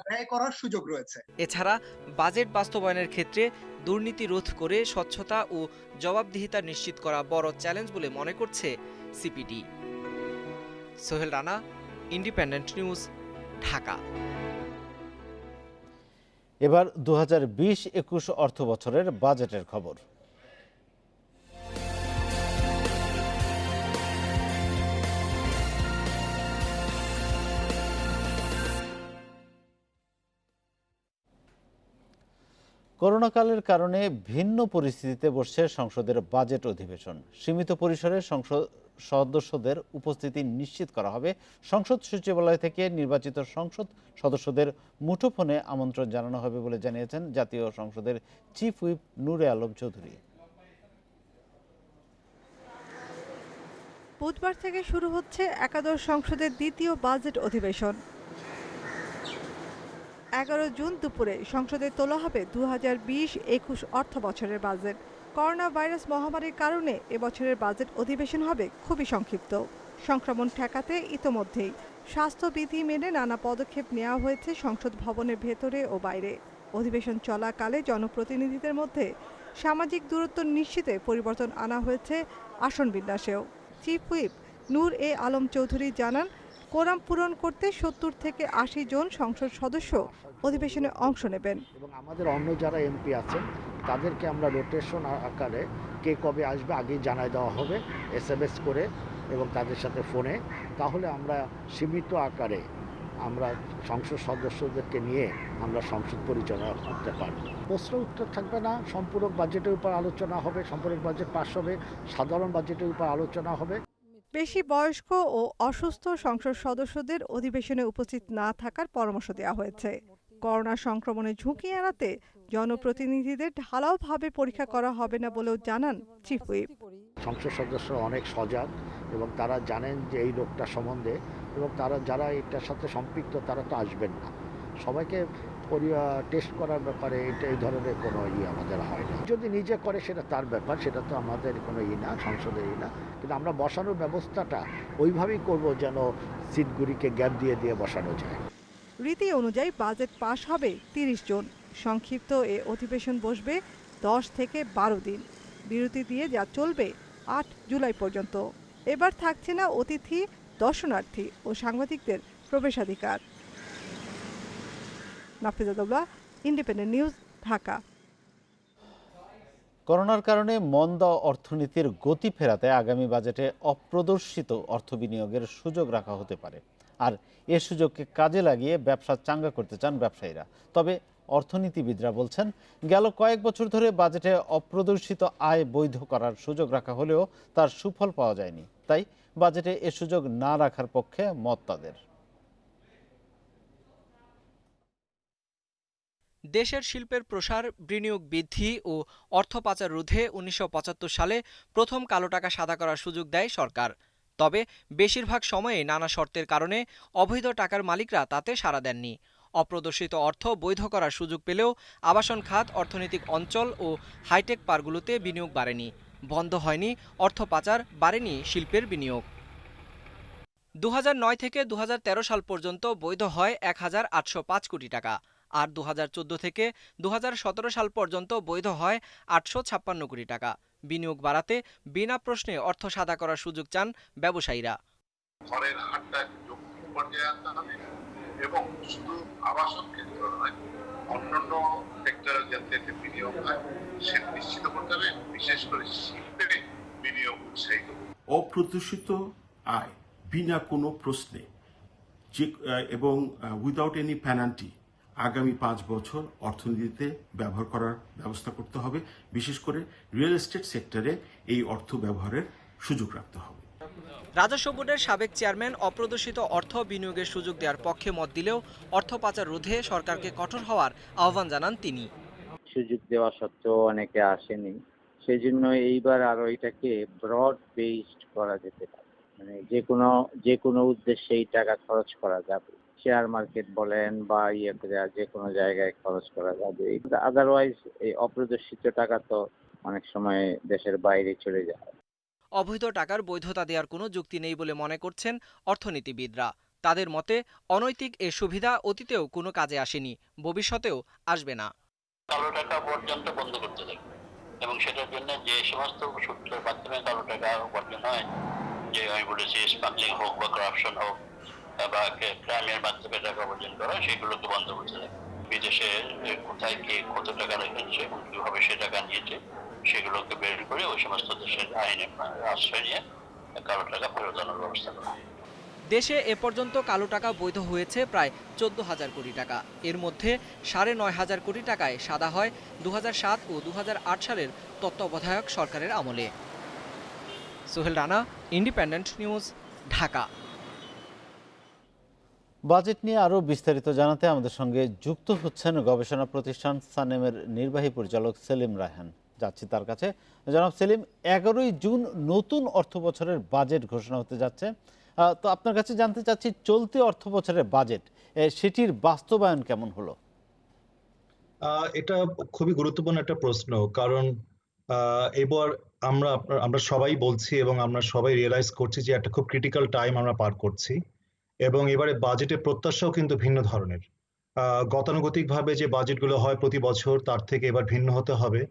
ব্যয় করার সুযোগ রয়েছে। এছাড়া বাজেট বাস্তবায়নের ক্ষেত্রে দুর্নীতি রোধ করে স্বচ্ছতা ও জবাবদিহিতা নিশ্চিত করা বড় চ্যালেঞ্জ বলে মনে করছে CPD. Sohel Rana, independent news, Dhaka. এবার 2020-21 অর্থ বছরের বাজেটের খবর। করোনাকালের কারণে ভিন্ন পরিস্থিতিতে বসছে সংসদের বাজেট অধিবেশন। সীমিত পরিসরে সংসদ সদস্যদের উপস্থিতি নিশ্চিত করা হবে। সংসদ সচিবালয় থেকে নির্বাচিত সংসদ সদস্যদের মুঠোফোনে আমন্ত্রণ জানানো হবে বলে জানিয়েছেন জাতীয় সংসদের চিফ হুইপ নূরে আলম চৌধুরী। বুধবার থেকে শুরু হচ্ছে একাদশ সংসদের দ্বিতীয় বাজেট অধিবেশন। 11 জুন দুপুরে সংসদে তোলা হবে 2020-21 অর্থ বছরের বাজেট। করোনা ভাইরাস মহামারীর কারণে এবছরের বাজেট অধিবেশন হবে খুবই সংক্ষিপ্ত। সংক্রমণ ঠেকাতে ইতোমধ্যেই স্বাস্থ্যবিধি মেনে নানা পদক্ষেপ নেওয়া হয়েছে সংসদ ভবনের ভেতরে ও বাইরে। অধিবেশন চলাকালে জনপ্রতিনিধিদের মধ্যে সামাজিক দূরত্ব নিশ্চিতে পরিবর্তন আনা হয়েছে আসন বিন্যাসেও। চিফ হুইপ নূর এ আলম চৌধুরী জানান, কোরাম পূরণ করতে 70 থেকে 80 জন সংসদ সদস্য অধিবেশনে অংশ নেবেন। এবং আমাদের অন্য যারা এমপি আছেন তাদেরকে আমরা রোটেশন আকারে কে কবে আসবে আগেই জানাই দেওয়া হবে SMS করে এবং তাদের সাথে ফোনে। তাহলে আমরা সীমিত আকারে আমরা সংসদ সদস্যদেরকে নিয়ে আমরা সংসদ পরিচালনা করতে পারব। প্রশ্ন উত্তর থাকবে না, সম্পূরক বাজেটের উপর আলোচনা হবে, সম্পূরক বাজেট পাস হবে, সাধারণ বাজেটের উপর আলোচনা হবে। বেশি বয়স্ক ও অসুস্থ সংসদ সদস্যদের অধিবেশনে উপস্থিত না থাকার পরামর্শ দেওয়া হয়েছে। করোনা সংক্রমণের ঝুঁকি এড়াতে জনপ্রতিনিধিদের ঢালাওভাবে পরীক্ষা করা হবে না বলেও জানান চিফ হুইপ। সংসদ সদস্যরা অনেক সজাগ এবং তারা জানেন যে এই রোগটা সম্বন্ধে, এবং তারা যারা এটার সাথে সম্পৃক্ত তারা তো আসবেন না। সবাইকে টেস্ট করার ব্যাপারে এই ধরনের কোনো আমাদের হয় না। যদি নিজে করে সেটা তার ব্যাপার, সেটা তো আমাদের কোনো না, সংসদের না। কিন্তু আমরা বসানোর ব্যবস্থাটা ওইভাবেই করব যেন সিটগুলিকে গ্যাপ দিয়ে দিয়ে বসানো যায়। রীতি অনুযায়ী বাজেট পাশ হবে 30 জুন। সংক্ষিপ্ত এ অধিবেশন বসবে 10 থেকে 12 দিন। বিরতি দিয়ে যা চলবে 8 জুলাই পর্যন্ত। এবার থাকছে না অতিথি, দর্শনার্থী ও সাংবাদিকদের প্রবেশাধিকার। নাফিজাতুল্লাহ, ইন্ডিপেন্ডেন্ট নিউজ, ঢাকা। করোনার কারণে মন্দা অর্থনীতির গতি ফেরাতে আগামী বাজেটে অপ্রদর্শিত অর্থ বিনিয়োগের সুযোগ রাখা হতে পারে। আর এ সুযোগকে কাজে লাগিয়ে ব্যবসা চাঙ্গা করতে চান ব্যবসায়ীরা। তবে অর্থনীতিবিদরা বলছেন, গেল কয়েক বছর ধরে বাজেটে অপ্রদর্শিত আয় বৈধ করার সুযোগ রাখা হলেও তার সুফল পাওয়া যায়নি। তাই বাজেটে এ সুযোগ না রাখার পক্ষে মত তাদের। দেশের শিল্পের প্রসার, বিনিয়োগ বৃদ্ধি ও অর্থ পাচার রোধে 1975 সালে প্রথম কালো টাকা সাদা করার সুযোগ দেয় সরকার। তবে বেশিরভাগ সময়ে নানা শর্তের কারণে অবৈধ টাকার মালিকরা তাতে সাড়া দেননি। অপ্রদর্শিত অর্থ বৈধ করার সুযোগ পেলেও আবাসন খাত, অর্থনৈতিক অঞ্চল ও হাইটেক পার্কগুলোতে বিনিয়োগ বাড়েনি। বন্ধ হয়নি অর্থ পাচার, বাড়েনি শিল্পের বিনিয়োগ। 2009 থেকে 2013 সাল পর্যন্ত বৈধ হয় 1805 কোটি টাকা। আর 2014 থেকে 2017 সাল পর্যন্ত বৈধ হয় 856 কোটি টাকা। বিনিয়োগ বাড়াতে বিনা প্রশ্নে অর্থ সাদা করার সুযোগ চান ব্যবসায়ীরা। ঘরের হারটা যৌক্তিক পর্যায়ে আনতে হবে এবং শুধু আবাসন ক্ষেত্র নয়, অন্যান্য সেক্টরে যাতে বিনিয়োগ হয় সেটা নিশ্চিত করতে হবে। বিশেষ করে শিল্পে বিনিয়োগ উৎসাহিত। অপ্রদর্শিত আয় বিনা কোনো প্রশ্নে এবং উইদাউট এনি পেনাল্টি আগামী 5 বছর অর্থনীতিতে ব্যবহার করার ব্যবস্থা করতে হবে। বিশেষ করে রিয়েল এস্টেট সেক্টরে এই অর্থ ব্যবহারের সুযোগ রাখতে হবে। রাজস্ব বোর্ডের সাবেক চেয়ারম্যান অপ্রদর্শিত অর্থ বিনিয়োগের সুযোগ দেওয়ার পক্ষে মত দিলেও অর্থ পাচার রোধে সরকারকে কঠোর হওয়ার আহ্বান জানান তিনি। সুযোগ দেওয়া সত্ত্বেও অনেকে আসেনি, সেই জন্য এইবার আরো এটাকে ব্রড বেসড করা যেতে পারে। মানে যে কোনো উদ্দেশ্যে এই টাকা খরচ করা যাবে। শেয়ার মার্কেট বলেন বা যে কোনো জায়গায় খরচ করা যাবে। আদারওয়াইজ এই অপ্রদর্শিত টাকা তো অনেক সময় দেশের বাইরে চলে যায়। অবৈধ টাকার বৈধতা দেওয়ার কোনো যুক্তি নেই বলে মনে করছেন অর্থনীতিবিদরা। তাদের মতে অনৈতিক এ সুবিধা অতীতেও কোনো কাজে আসেনি, ভবিষ্যতেও আসবে না। কালো টাকা পর্যন্ত বন্ধ করতে থাকবে এবং সেটার জন্য যে সমস্ত সূত্রের মাধ্যমে কালো টাকা উপার্জন হয়, যে আমি বলেছি স্মাগলিং হোক বা করাপশন হোক বা ক্রাইমের মাধ্যমে টাকা উপার্জন করা, সেগুলোকে বন্ধ করতে থাকবে। বিদেশে কোথায় কে কত টাকা রেখেছে এবং কিভাবে সে টাকা নিয়েছে সেগুলোকে বের করে ওই সমস্ত দেশের আইনে আশ্রয় নিয়ে কালো টাকা ফেরত আনার ব্যবস্থা করা। দেশে এ পর্যন্ত কালো টাকা বৈধ হয়েছে প্রায় 14,000 কোটি টাকা। এর মধ্যে 9,500 কোটি টাকায় সাদা হয় 2007 ও 2008 সালের তত্ত্বাবধায়ক সরকারের আমলে। Sohel Rana, independent news, Dhaka. Budget নিয়ে আরও বিস্তারিত জানাতে আমাদের সঙ্গে যুক্ত হচ্ছেন গবেষণা প্রতিষ্ঠান সানেমের নির্বাহী পরিচালক সেলিম রায়হান। যাচ্ছি তার কাছে। জনাব সেলিম, 11ই জুন নতুন অর্থ বছরের বাজেট ঘোষণা হতে যাচ্ছে। তো আপনার কাছে জানতে চাচ্ছি, চলতি অর্থ বছরের বাজেট সেটির বাস্তবায়ন কেমন হলো? এটা খুবই গুরুত্বপূর্ণ একটা প্রশ্ন, কারণ এবার আমরা সবাই বলছি এবং আমরা সবাই রিয়েলাইজ করছি যে একটা খুব ক্রিটিক্যাল টাইম আমরা পার করছি এবং এবারে বাজেটের প্রত্যাশাও কিন্তু ভিন্ন ধরনের। গতানুগতিকভাবে যে বাজেটগুলো হয় প্রতি বছর তার থেকে এবার ভিন্ন হতে হবে।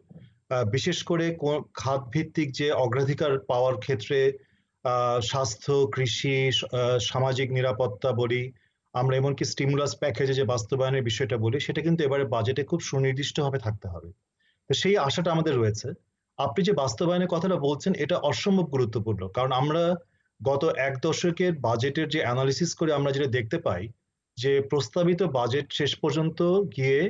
বিশেষ করে খাত ভিত্তিক যে অগ্রাধিকার পাওয়ার ক্ষেত্রে স্বাস্থ্য, কৃষি, সামাজিক নিরাপত্তা বলি, আমরা এমনকি স্টিমুলাস প্যাকেজে যে বাস্তবায়নের বিষয়টা বলি, সেটা কিন্তু এবারে বাজেটে খুব সুনির্দিষ্টভাবে থাকতে হবে। তো সেই আশাটা আমাদের রয়েছে। আপনি যে বাস্তবায়নের কথাটা বলছেন, এটা অসম্ভব গুরুত্বপূর্ণ, কারণ আমরা গত এক দশকের বাজেটের যে অ্যানালিসিস করে আমরা যেটা দেখতে পাই যে প্রস্তাবিত বাজেট শেষ পর্যন্ত গিয়ে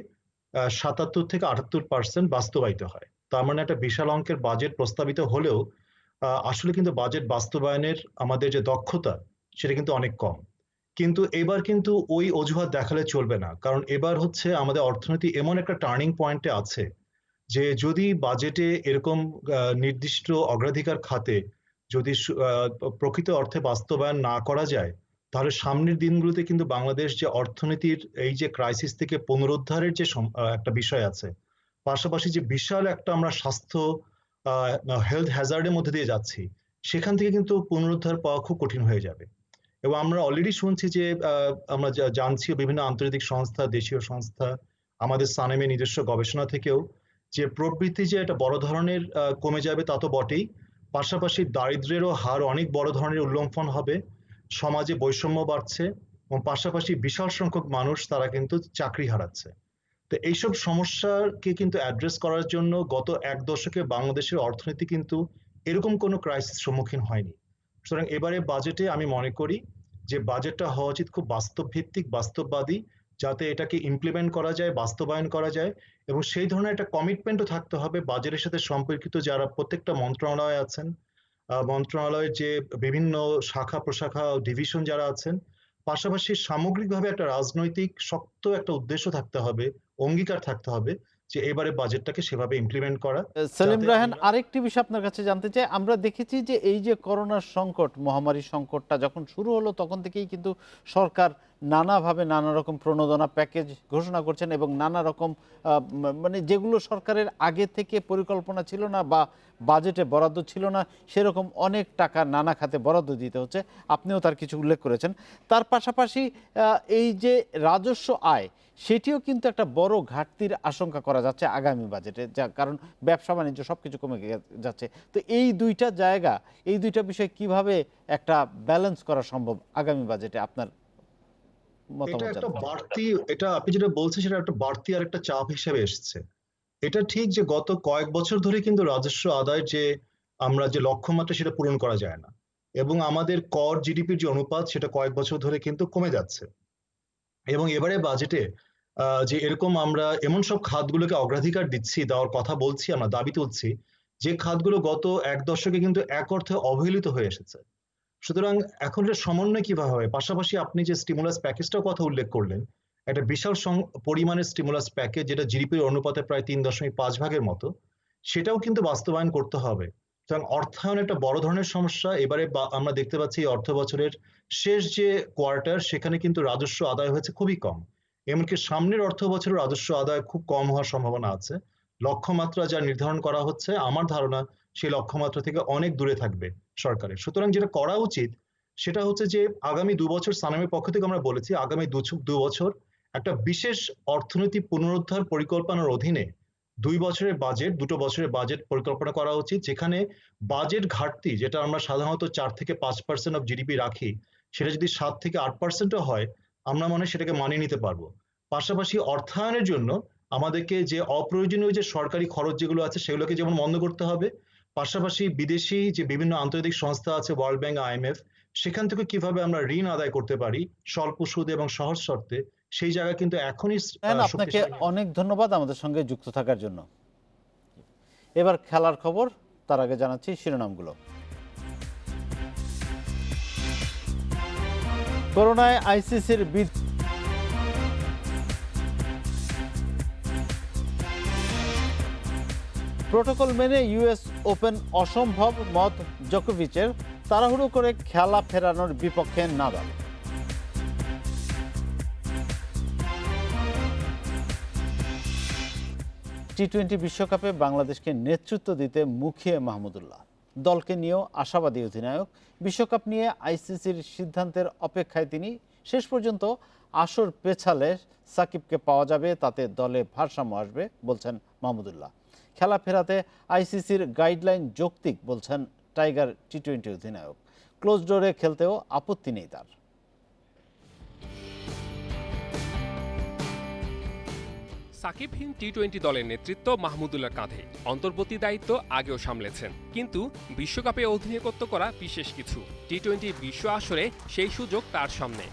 77 থেকে 78% বাস্তবায়িত হয়। তার মানে একটা বিশাল অঙ্কের বাজেট প্রস্তাবিত হলেও আসলে কিন্তু বাজেট বাস্তবায়নের আমাদের যে দক্ষতা সেটা কিন্তু অনেক কম। কিন্তু এবার কিন্তু ওই অজুহাত দেখালে চলবে না, কারণ এবার হচ্ছে আমাদের অর্থনীতি এমন একটা টার্নিং পয়েন্টে আছে যে যদি বাজেটে এরকম নির্দিষ্ট অগ্রাধিকার খাতে যদি প্রকৃত অর্থে বাস্তবায়ন না করা যায়, তাহলে সামনের দিনগুলোতে কিন্তু বাংলাদেশ যে অর্থনীতির এই যে ক্রাইসিস থেকে পুনরুদ্ধারের যে একটা বিষয় আছে, পাশাপাশি যে বিশাল একটা আমরা স্বাস্থ্য হেলথ হ্যাজার্ডের মধ্যে দিয়ে যাচ্ছি, সেখান থেকে কিন্তু পুনরুদ্ধার পাওয়া খুব কঠিন হয়ে যাবে। এবং আমরা অলরেডি শুনছি যে আমরা জানছি বিভিন্ন আন্তর্জাতিক সংস্থা, দেশীয় সংস্থা, আমাদের সানেমের নিজস্ব গবেষণা থেকেও যে প্রবৃদ্ধি যে একটা বড় ধরনের কমে যাবে তা তো বটেই, পাশাপাশি দারিদ্র্যেরও হার অনেক বড় ধরনের উল্লঙ্ঘন হবে, সমাজে বৈষম্য বাড়ছে এবং পাশাপাশি বিশাল সংখ্যক মানুষ তারা কিন্তু চাকরি হারাচ্ছে। তো এইসব সমস্যাকে কিন্তু অ্যাড্রেস করার জন্য গত এক দশকে বাংলাদেশের অর্থনীতি কিন্তু এরকম কোনো ক্রাইসিস সম্মুখীন হয়নি। সুতরাং এবারে বাজেটে আমি মনে করি যে বাজেটটা হওয়া উচিত খুব বাস্তব ভিত্তিক, বাস্তববাদী, যাতে এটাকে ইমপ্লিমেন্ট করা যায়, বাস্তবায়ন করা যায় এবং সেই ধরনের একটা কমিটমেন্টও থাকতে হবে বাজেটের সাথে সম্পর্কিত যারা প্রত্যেকটা মন্ত্রণালয়ে আছেন, মন্ত্রণালয়ের যে বিভিন্ন শাখা প্রশাখা ডিভিশন যারা আছেন, পাশাপাশি সামগ্রিকভাবে একটা রাজনৈতিক শক্ত একটা উদ্দেশ্য থাকতে হবে, অঙ্গীকার থাকতে হবে যে এবারে বাজেটটাকে সেভাবে ইমপ্লিমেন্ট করা। সেলিম রায়হান, আরেকটি বিষয় আপনার কাছে জানতে চাই। আমরা দেখেছি যে এই যে করোনার সংকট, মহামারী সংকটটা যখন শুরু হলো তখন থেকেই কিন্তু সরকার নানাভাবে নানা রকম প্রণোদনা প্যাকেজ ঘোষণা করছেন এবং নানা রকম মানে যেগুলো সরকারের আগে থেকে পরিকল্পনা ছিল না বা বাজেটে বরাদ্দ ছিল না, সেরকম অনেক টাকা নানা খাতে বরাদ্দ দিতে হচ্ছে। আপনিও তার কিছু উল্লেখ করেছেন। তার পাশাপাশি এই যে রাজস্ব আয়, সেটিও কিন্তু একটা বড় ঘাটতির আশঙ্কা করা যাচ্ছে আগামী বাজেটে, যা কারণ ব্যবসা বাণিজ্য সবকিছু কমে যাচ্ছে। তো এই দুইটা জায়গা, এই দুইটা বিষয় কিভাবে একটা ব্যালেন্স করা সম্ভব আগামী বাজেটে, আপনার এটা একটা বাড়তি, এটা আপনি যেটা বলছেন সেটা একটা বাড়তি আর একটা চাপ হিসেবে এসেছে। এটা ঠিক যে গত কয়েক বছর ধরে কিন্তু রাজস্ব আদায় যে আমরা যে লক্ষ্যমাত্রা সেটা পূরণ করা যায় না এবং আমাদের কর জিডিপির যে অনুপাত সেটা কয়েক বছর ধরে কিন্তু কমে যাচ্ছে। এবং এবারে বাজেটে যে এরকম আমরা এমন সব খাতগুলোকে অগ্রাধিকার দিচ্ছি, দেওয়ার কথা বলছি, আমরা দাবি তুলছি, যে খাতগুলো গত এক দশকে কিন্তু এক অর্থে অবহেলিত হয়ে এসেছে। সুতরাং এখন এটা সমন্বয় কিভাবে হবে? পাশাপাশি আপনি যে স্টিমুলাস প্যাকেজটার কথা উল্লেখ করলেন, একটা বিশাল পরিমাণের স্টিমুলাস প্যাকেজ যেটা জিডিপির অনুপাতে প্রায় 3.5 ভাগের মতো, সেটাও কিন্তু বাস্তবায়ন করতে হবে। সুতরাং অর্থায়ন একটা বড় ধরনের সমস্যা। এবারে আমরা দেখতে পাচ্ছি অর্থ বছরের শেষ যে কোয়ার্টার, সেখানে কিন্তু রাজস্ব আদায় হয়েছে খুবই কম। এমনকি সামনের অর্থ বছরের রাজস্ব আদায় খুব কম হওয়ার সম্ভাবনা আছে। লক্ষ্যমাত্রা যা নির্ধারণ করা হচ্ছে, আমার ধারণা সেই লক্ষ্যমাত্রা থেকে অনেক দূরে থাকবে সরকারের। সুতরাং যেটা করা উচিত সেটা হচ্ছে যে আগামী 2 বছর সানেমের পক্ষ থেকে আমরা বলেছি, আগামী 2 বছর একটা বিশেষ অর্থনৈতিক পুনরুদ্ধার পরিকল্পনার অধীনে 2 বছরের বাজেট, 2 বছরের বাজেট পরিকল্পনা করা উচিত, যেখানে বাজেট ঘাটতি, যেটা আমরা সাধারণত 4 থেকে 5% অফ জিডিপি রাখি, সেটা যদি 7 থেকে 8%ও হয়, আমরা মনে হয় সেটাকে মানিয়ে নিতে পারবো। পাশাপাশি অর্থায়নের জন্য আমাদেরকে যে অপ্রয়োজনীয় যে সরকারি খরচ যেগুলো আছে সেগুলোকে যেমন বন্ধ করতে হবে, পাশাপাশি বিদেশি যে বিভিন্ন আন্তর্জাতিক সংস্থা আছে, ওয়ার্ল্ড ব্যাংক, IMF, সেখান থেকে কিভাবে আমরা ঋণ আদায় করতে পারি স্বল্প সুদে এবং সহজ শর্তে, সেই জায়গা কিন্তু এখনই আপনাকে অনেক ধন্যবাদ আমাদের সঙ্গে যুক্ত থাকার জন্য। এবার খেলার খবর, তার আগে জানাচ্ছি শিরোনামগুলো। করোনায় আইসিসির প্রোটোকল মেনে US ওপেন অসম্ভব, মত জোকোভিচের। তাড়াহুড়ো করে খেলা ফেরানোর বিপক্ষে নাদাল। টি-20 বিশ্বকাপে বাংলাদেশকে নেতৃত্ব দিতে মুখিয়ে মাহমুদুল্লাহ। দলকে নিয়েও আশাবাদী অধিনায়ক। বিশ্বকাপ নিয়ে আইসিসির সিদ্ধান্তের অপেক্ষায় তিনি। শেষ পর্যন্ত আসর পেছালে সাকিবকে পাওয়া যাবে, তাতে দলে ভারসাম্য আসবে বলছেন মাহমুদুল্লাহ। খেলা ফেরাতে আইসিসির গাইডলাইন যৌক্তিক বলছেন টাইগার টি-20 অধিনায়ক। ক্লোজ ডোরে খেলতেও আপত্তি নেই তার। সাকিবহীন টি-20 দলের নেতৃত্ব মাহমুদুল্লাহর কাঁধে। অন্তর্বর্তী দায়িত্ব আগেও সামলেছেন, কিন্তু বিশ্বকাপে অধিনায়কত্ব করা বিশেষ কিছু। টি-20 বিশ্ব আসরে সেই সুযোগ তার সামনে।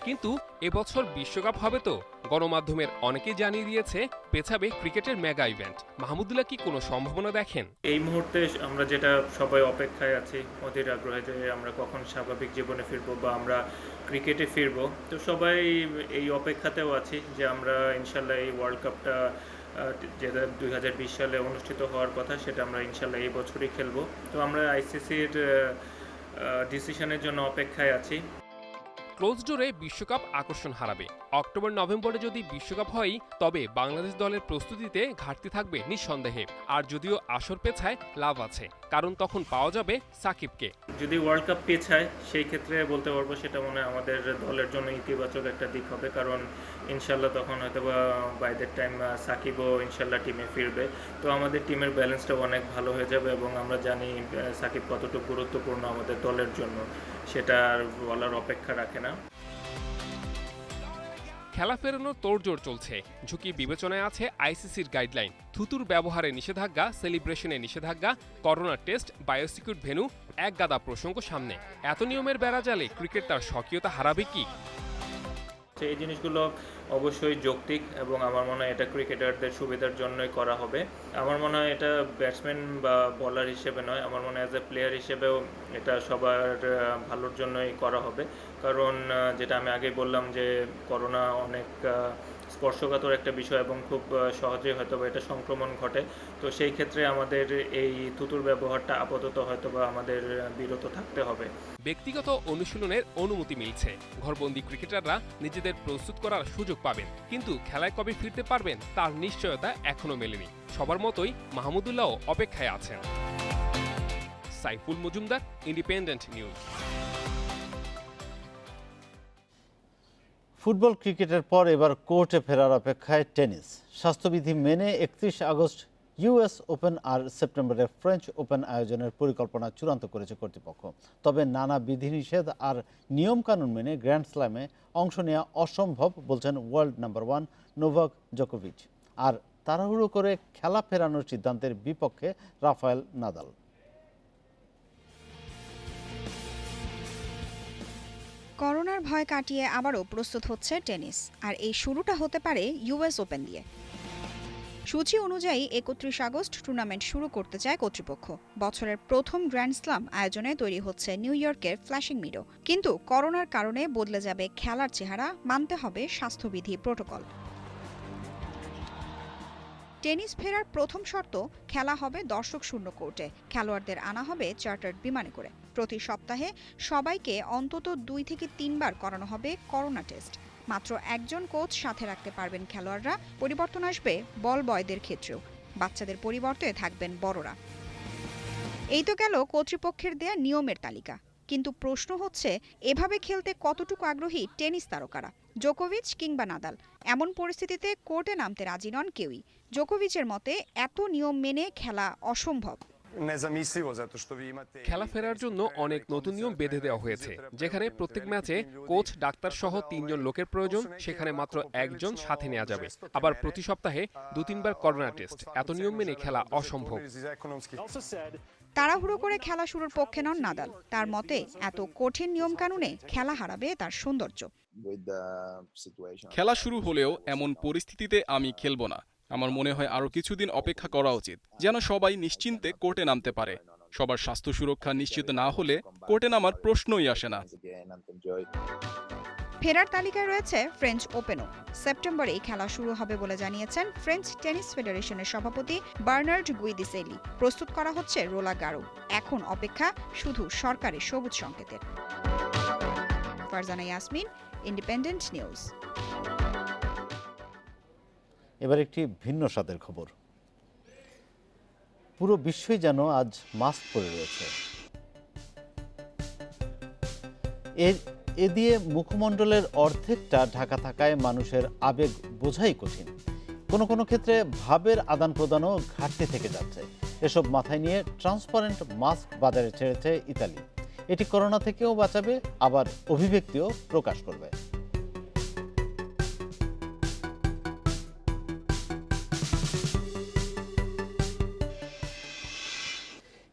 কিন্তু এবছর বিশ্বকাপ হবে তো? গণমাধ্যমের অনেকেই জানিয়ে দিয়েছে পেছাবে ক্রিকেটের মেগা ইভেন্ট। মাহমুদুল্লাহ কি কোনো সম্ভাবনা দেখেন? এই মুহূর্তে আমরা যেটা সবাই অপেক্ষায় আছি অধীর আগ্রহে, যে আমরা কখন স্বাভাবিক জীবনে ফিরবো বা আমরা ক্রিকেটে ফিরবো। তো সবাই এই অপেক্ষাতেও আছি যে আমরা ইনশাল্লাহ এই ওয়ার্ল্ড কাপটা যেটা 2020 সালে অনুষ্ঠিত হওয়ার কথা, সেটা আমরা ইনশাল্লাহ এই বছরই খেলবো। তো আমরা আইসিসির ডিসিশনের জন্য অপেক্ষায় আছি। ক্লোজ ডোরে বিশ্বকাপ আকর্ষণ হারাবে। অক্টোবর নভেম্বরে যদি বিশ্বকাপ হয়, তবে বাংলাদেশ দলের প্রস্তুতিতে ঘাটতি থাকবে নিঃসন্দেহে। আর যদিও আসর পেছায় লাভ আছে, কারণ তখন পাওয়া যাবে সাকিবকে। যদি ওয়ার্ল্ড কাপ পেছায় সেই ক্ষেত্রে বলতে পারবো সেটা মনে হয় আমাদের দলের জন্য ইতিবাচক একটা দিক হবে, কারণ ইনশাল্লাহ তখন হয়তো বাই দ্যাট টাইম সাকিবও ইনশাল্লাহ টিমে ফিরবে। তো আমাদের টিমের ব্যালেন্সটাও অনেক ভালো হয়ে যাবে, এবং আমরা জানি সাকিব কতটুকু গুরুত্বপূর্ণ আমাদের দলের জন্য, সেটা আর বলার অপেক্ষা রাখে না। খেলা ফেরানোর তোড়জোড় চলছে। ঝুঁকি বিবেচনায় আছে আইসিসির গাইডলাইন। থুতুর ব্যবহারে নিষেধাজ্ঞা, সেলিব্রেশনে নিষেধাজ্ঞা, করোনা টেস্ট, বায়োসিকিউর ভেন্যু, এক গাদা প্রসঙ্গ সামনে। এত নিয়মের বেড়াজালে ক্রিকেট তার স্বকীয়তা হারাবে কি? এই জিনিসগুলো অবশ্যই যৌক্তিক, এবং আমার মনে হয় এটা ক্রিকেটারদের সুবিধার জন্যই করা হবে। আমার মনে হয় এটা ব্যাটসম্যান বা বলার হিসেবে নয়, আমার মনে হয় অ্যাজ এ প্লেয়ার হিসেবেও এটা সবার ভালোর জন্যই করা হবে। কারণ যেটা আমি আগেই বললাম যে করোনা অনেক স্পর্শকাতর একটা বিষয়, এবং খুব সহজে হয়তো এটা সংক্রমণ ঘটে। তো সেই ক্ষেত্রে আমাদের এই থুতুর ব্যবহারটা আপাতত হয়তো বা আমাদের বিরত থাকতে হবে। ব্যক্তিগত অনুশীলনের অনুমতি মিলছে। ঘরবন্দি ক্রিকেটাররা নিজেদের প্রস্তুত করার সুযোগ পাবেন, কিন্তু খেলায় কবে ফিরতে পারবেন তার নিশ্চয়তা এখনো মেলেনি। সবার মতোই মাহমুদুল্লাহও অপেক্ষায় আছেন। Saiful Majumdar, independent news. Football ক্রিকেটের পর এবার কোর্টে ফেরার অপেক্ষায় টেনিস। স্বাস্থ্যবিধি মেনে 31 আগস্ট US ওপেন আর সেপ্টেম্বরে ফ্রেঞ্চ ওপেন আয়োজনের পরিকল্পনা চূড়ান্ত করেছে কর্তৃপক্ষ। তবে নানা বিধিনিষেধ আর নিয়মকানুন মেনে গ্র্যান্ড স্ল্যামে অংশ নেওয়া অসম্ভব বলছেন ওয়ার্ল্ড নাম্বার 1 নোভাক জোকোভিচ। আর তাড়াহুড়ো করে খেলা ফেরানোর সিদ্ধান্তের বিপক্ষে রাফায়েল নাদাল। করোনার ভয় কাটিয়ে আবারও প্রস্তুত হচ্ছে টেনিস, আর এই শুরুটা হতে পারে US ওপেন দিয়ে। সূচি অনুযায়ী 31 আগস্ট টুর্নামেন্ট শুরু করতে চায় কর্তৃপক্ষ। বছরের প্রথম গ্র্যান্ড স্ল্যাম আয়োজনে তৈরি হচ্ছে নিউ ইয়র্কের ফ্ল্যাশিং মিডো। কিন্তু করোনার কারণে বদলে যাবে খেলার চেহারা, মানতে হবে স্বাস্থ্যবিধি প্রোটোকল। টেনিস ফেরার প্রথম শর্ত, খেলা হবে দর্শক শূন্য কোর্টে। খেলোয়াড়দের আনা হবে চার্টার্ড বিমানে করে। প্রতি সপ্তাহে সবাইকে অন্তত 2 থেকে 3 বার করানো হবে করোনা টেস্ট। মাত্র একজন কোচ সাথে রাখতে পারবেন খেলোয়াড়রা। পরিবর্তন আসবে বল বয়দের ক্ষেত্রেও। বাচ্চাদের পরিবর্তে থাকবেন বড়রা। এই তো গেল কর্তৃপক্ষের দেয়া নিয়মের তালিকা, কিন্তু প্রশ্ন হচ্ছে এভাবে খেলতে কতটুকু আগ্রহী টেনিস তারকারা। জোকোভিচ কিংবা নাদাল এমন পরিস্থিতিতে কোর্টে নামতে রাজি নন কেউই। জোকোভিচের মতে এত নিয়ম মেনে খেলা অসম্ভব। খেলা ফেরার জন্য অনেক নতুন নিয়ম বেঁধে দেওয়া হয়েছে, যেখানে প্রত্যেক ম্যাচে কোচ, ডাক্তার সহ 3 জন লোকের প্রয়োজন, সেখানে মাত্র 1 জন সাথে নেওয়া যাবে। আবার প্রতি সপ্তাহে 2-3 বার করোনা টেস্ট। এত নিয়ম মেনে খেলা অসম্ভব। তাড়াহুড়ো করে খেলা শুরুর পক্ষে নন নাদাল। তার মতে এত কঠিন নিয়ম কানুনে খেলা হারাবে তার সৌন্দর্য। খেলা শুরু হলেও এমন পরিস্থিতিতে আমি খেলবো না। আমার মনে হয় আরো কিছুদিন অপেক্ষা করা উচিত, যেন সবাই নিশ্চিন্তে কোর্টে নামতে পারে। সবার স্বাস্থ্য সুরক্ষা নিশ্চিত না হলে কোর্টে নামার প্রশ্নই আসে না। ফেরার তালিকায় রয়েছে ফ্রেঞ্চ ওপেনও। সেপ্টেম্বরেই খেলা শুরু হবে বলে জানিয়েছেন ফ্রেঞ্চ টেনিস ফেডারেশনের সভাপতি বার্নার্ড গুইদিসেলি। প্রস্তুত করা হচ্ছে রোলা গারো। এখন অপেক্ষা শুধু সরকারের সবুজ সংকেতের। Farzana Yasmin, independent news. এবার একটি ভিন্ন স্বাদের খবর। পুরো বিশ্বই যেন আজ মাস্ক পরে রয়েছে। এ দিয়ে মুখমণ্ডলের অর্ধেকটা ঢাকা থাকায় মানুষের আবেগ বোঝাই কঠিন। কোনো কোনো ক্ষেত্রে ভাবের আদান প্রদানও ঘাটতি থেকে যাচ্ছে। এসব মাথায় নিয়ে ট্রান্সপারেন্ট মাস্ক বাজারে ছেড়েছে ইতালি। এটি করোনা থেকেও বাঁচাবে, আবার অভিব্যক্তিও প্রকাশ করবে।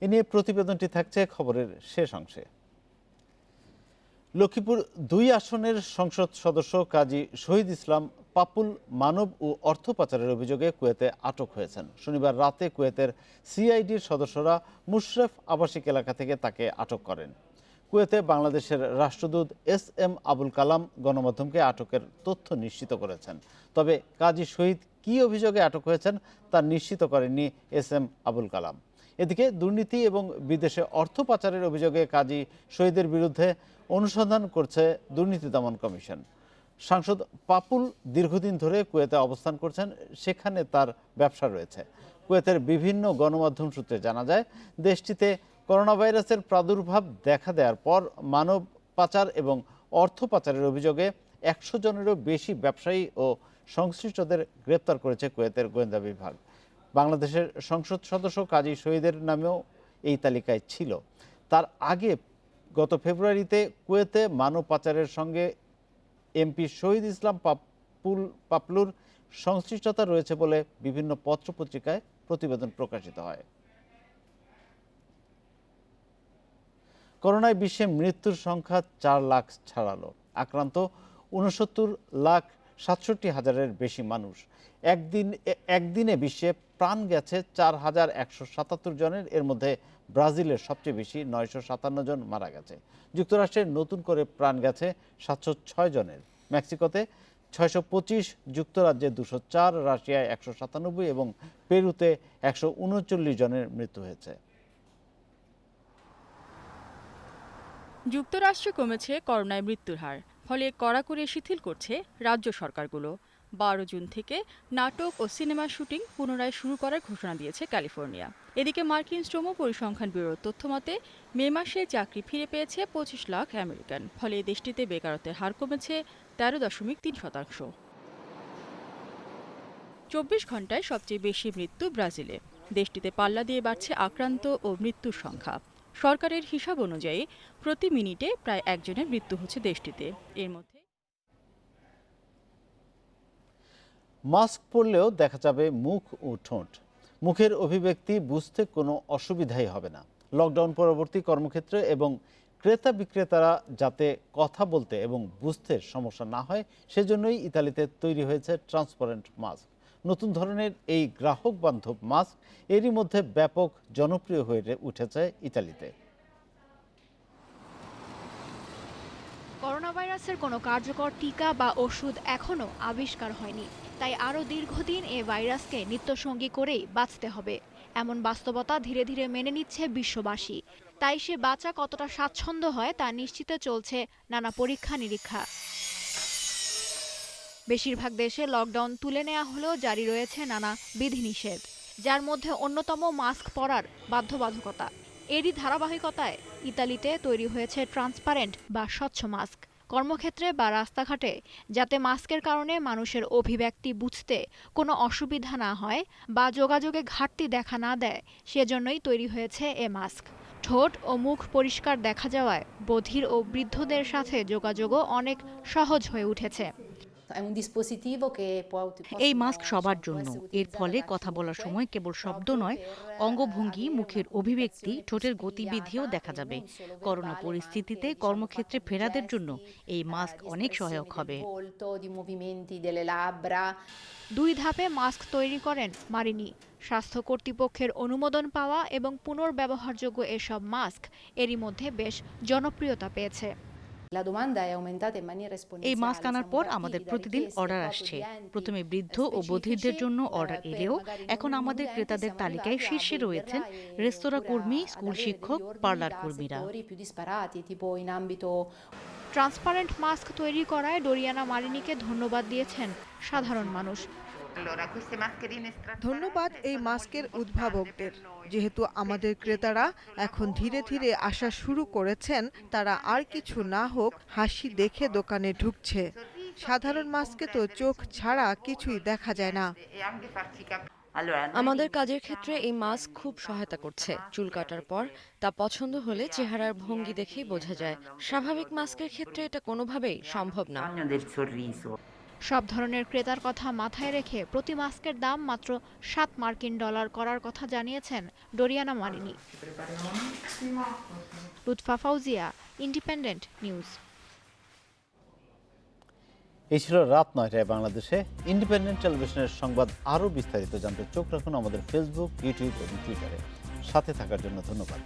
এ নিয়ে প্রতিবেদনটি থাকছে খবরের শেষ অংশে। লক্ষ্মীপুর 2 আসনের সংসদ সদস্য কাজী শহীদ ইসলাম পাপুল মানব ও অর্থ পাচারের অভিযোগে কুয়েতে আটক হয়েছেন। শনিবার রাতে কুয়েতের সিআইডির সদস্যরা মুশরেফ আবাসিক এলাকা থেকে তাকে আটক করেন। কুয়েতে বাংলাদেশের রাষ্ট্রদূত SM আবুল কালাম গণমাধ্যমকে আটকের তথ্য নিশ্চিত করেছেন। তবে কাজী শহীদ কী অভিযোগে আটক হয়েছেন তা নিশ্চিত করেননি SM আবুল কালাম। এদিকে দুর্নীতি এবং বিদেশে অর্থ পাচারের অভিযোগে কাজী শহীদের বিরুদ্ধে অনুসন্ধান করছে দুর্নীতি দমন কমিশন। সাংসদ পাপুল দীর্ঘদিন ধরে কুয়েতে অবস্থান করছেন, সেখানে তার ব্যবসা রয়েছে। কুয়েতের বিভিন্ন গণমাধ্যম সূত্রে জানা যায়, দেশটিতে করোনা ভাইরাসের প্রাদুর্ভাব দেখা দেওয়ার পর মানব পাচার এবং অর্থ পাচারের অভিযোগে 100 জনেরও বেশি ব্যবসায়ী ও সংশ্লিষ্টদের গ্রেপ্তার করেছে কুয়েতের গোয়েন্দা বিভাগ। বাংলাদেশের সংসদ সদস্য কাজী শহীদের নামেও এই তালিকায় ছিল। তার আগে গত ফেব্রুয়ারিতে কুয়েতে মানব পাচারের সঙ্গে MP শহীদ ইসলাম পাপলুর সংশ্লিষ্টতা রয়েছে বলে বিভিন্ন পত্রপত্রিকায় প্রতিবেদন প্রকাশিত হয়। করোনায় বিশ্বে মৃত্যুর সংখ্যা 4 লাখ ছাড়ালো। আক্রান্ত 69,67,000-এর বেশি মানুষ। একদিনে বিশ্বে প্রাণ গেছে 4,177 জনের। এর মধ্যে ব্রাজিলের সবচেয়ে বেশি 957 জন মারা গেছে। যুক্তরাষ্ট্রে নতুন করে প্রাণ গেছে 706 জনের। মেক্সিকোতে 625, যুক্তরাজ্যে 204, রাশিয়ায় 197 এবং পেরুতে 139 জনের মৃত্যু হয়েছে। যুক্তরাষ্ট্রে কমেছে করোনায় মৃত্যুর হার, ফলে কড়াকড়ি শিথিল করছে রাজ্য সরকারগুলো। 12 জুন থেকে নাটক ও সিনেমা শুটিং পুনরায় শুরু করার ঘোষণা দিয়েছে ক্যালিফোর্নিয়া। এদিকে মার্কিন শ্রম পরিসংখ্যান ব্যুরোর তথ্যমতে মে মাসে চাকরি ফিরে পেয়েছে 25 লাখ আমেরিকান। ফলে দেশটিতে বেকারত্বের হার কমেছে 13.3%। 24 ঘন্টায় সবচেয়ে বেশি মৃত্যু ব্রাজিলে। দেশটিতে পাল্লা দিয়ে বাড়ছে আক্রান্ত ও মৃত্যুর সংখ্যা। সরকারের হিসাব অনুযায়ী প্রতি মিনিটে প্রায় 1 জনের মৃত্যু হচ্ছে দেশটিতে। এর মধ্যে মাস্ক পরলেও দেখা যাবে মুখ ও ঠোঁট। মুখের অভিব্যক্তি বুঝতে কোনো অসুবিধাই হবে না। লকডাউন পরবর্তী কর্মক্ষেত্রে এবং ক্রেতা বিক্রেতারা যাতে কথা বলতে এবং বুঝতে সমস্যা না হয়, সেজন্যই ইতালিতে তৈরি হয়েছে ট্রান্সপারেন্ট মাস্ক। নতুন ধরনের এই গ্রাহক বান্ধব মাস্ক এরই মধ্যে ব্যাপক জনপ্রিয় হয়ে উঠেছে ইতালিতে। করোনা ভাইরাসের কোনো কার্যকর টিকা বা ওষুধ এখনও আবিষ্কার হয়নি, তাই আরও দীর্ঘদিন এ ভাইরাসকে নিত্যসঙ্গী করেই বাঁচতে হবে, এমন বাস্তবতা ধীরে ধীরে মেনে নিচ্ছে বিশ্ববাসী। তাই সে বাঁচা কতটা স্বাচ্ছন্দ্য হয় তা নিশ্চিতে চলছে নানা পরীক্ষা নিরীক্ষা। বেশিরভাগ দেশে লকডাউন তুলে নেওয়া হলেও জারি রয়েছে নানা বিধিনিষেধ, যার মধ্যে অন্যতম মাস্ক পরার বাধ্যবাধকতা। এরই ধারাবাহিকতায় ইতালিতে তৈরি হয়েছে ট্রান্সপারেন্ট বা স্বচ্ছ মাস্ক। কর্মক্ষেত্রে বা রাস্তাঘাটে যাতে মাস্কের কারণে মানুষের অভিব্যক্তি বুঝতে কোনো অসুবিধা না হয় বা যোগাযোগে ঘাটতি দেখা না দেয়, সেজন্যই তৈরি হয়েছে এ মাস্ক। ঠোঁট ও মুখ পরিষ্কার দেখা যাওয়ায় বধির ও বৃদ্ধদের সাথে যোগাযোগও অনেক সহজ হয়ে উঠেছে। এই মাস্ক সবার জন্য। এর ফলে কথা বলার সময় কেবল শব্দ নয়, অঙ্গভঙ্গি, মুখের অভিব্যক্তি, ঠোঁটের গতিবিধিও দেখা যাবে। করোনা পরিস্থিতিতে কর্মক্ষেত্রে ফেরাদের জন্য এই মাস্ক অনেক সহায়ক হবে। 2 ধাপে মাস্ক তৈরি করেন মারিনি। স্বাস্থ্য কর্তৃপক্ষের অনুমোদন পাওয়া এবং পুনর্ব্যবহারযোগ্য এসব মাস্ক এরই মধ্যে বেশ জনপ্রিয়তা পেয়েছে। এই মাস্ক আনার পর আমাদের প্রতিদিন অর্ডার আসছে। প্রথমে বৃদ্ধ ও বধিরদের জন্য অর্ডার এলেও এখন আমাদের ক্রেতাদের তালিকায় শীর্ষে রয়েছেন রেস্তোরাঁ কর্মী, স্কুল শিক্ষক, পার্লার কর্মীরা। ট্রান্সপারেন্ট মাস্ক তৈরি করায় ডোরিয়ানা মারিনিকে ধন্যবাদ দিয়েছেন সাধারণ মানুষ। ধন্যবাদ এই মাস্কের উদ্ভাবকদের। যেহেতু আমাদের ক্রেতারা এখন ধীরে ধীরে আসা শুরু করেছেন, তারা আর কিছু না হোক হাসি দেখে দোকানে ঢুকছে। সাধারণ মাস্কে তো চোখ ছাড়া কিছুই দেখা যায় না। আমাদের কাজের ক্ষেত্রে এই মাস্ক খুব সহায়তা করছে। চুল কাটার পর তা পছন্দ হলে চেহারার ভঙ্গি দেখেই বোঝা যায়। স্বাভাবিক মাস্কের ক্ষেত্রে এটা কোনোভাবেই সম্ভব না। সব ধরনের ক্রেতার কথা মাথায় রেখে প্রতি মাস্কের দাম মাত্র $7 মার্কিন করার কথা জানিয়েছেন Doriana Marini. Lutfa Fauzia, Independent News. এই ছিল রাত 9টায় বাংলাদেশে ইন্ডিপেন্ডেন্ট টেলিভিশনের সংবাদ। আরও বিস্তারিত জানতে চোখ রাখুন আমাদের ফেসবুক, ইউটিউব এবং টুইটারে। সাথে থাকার জন্য ধন্যবাদ।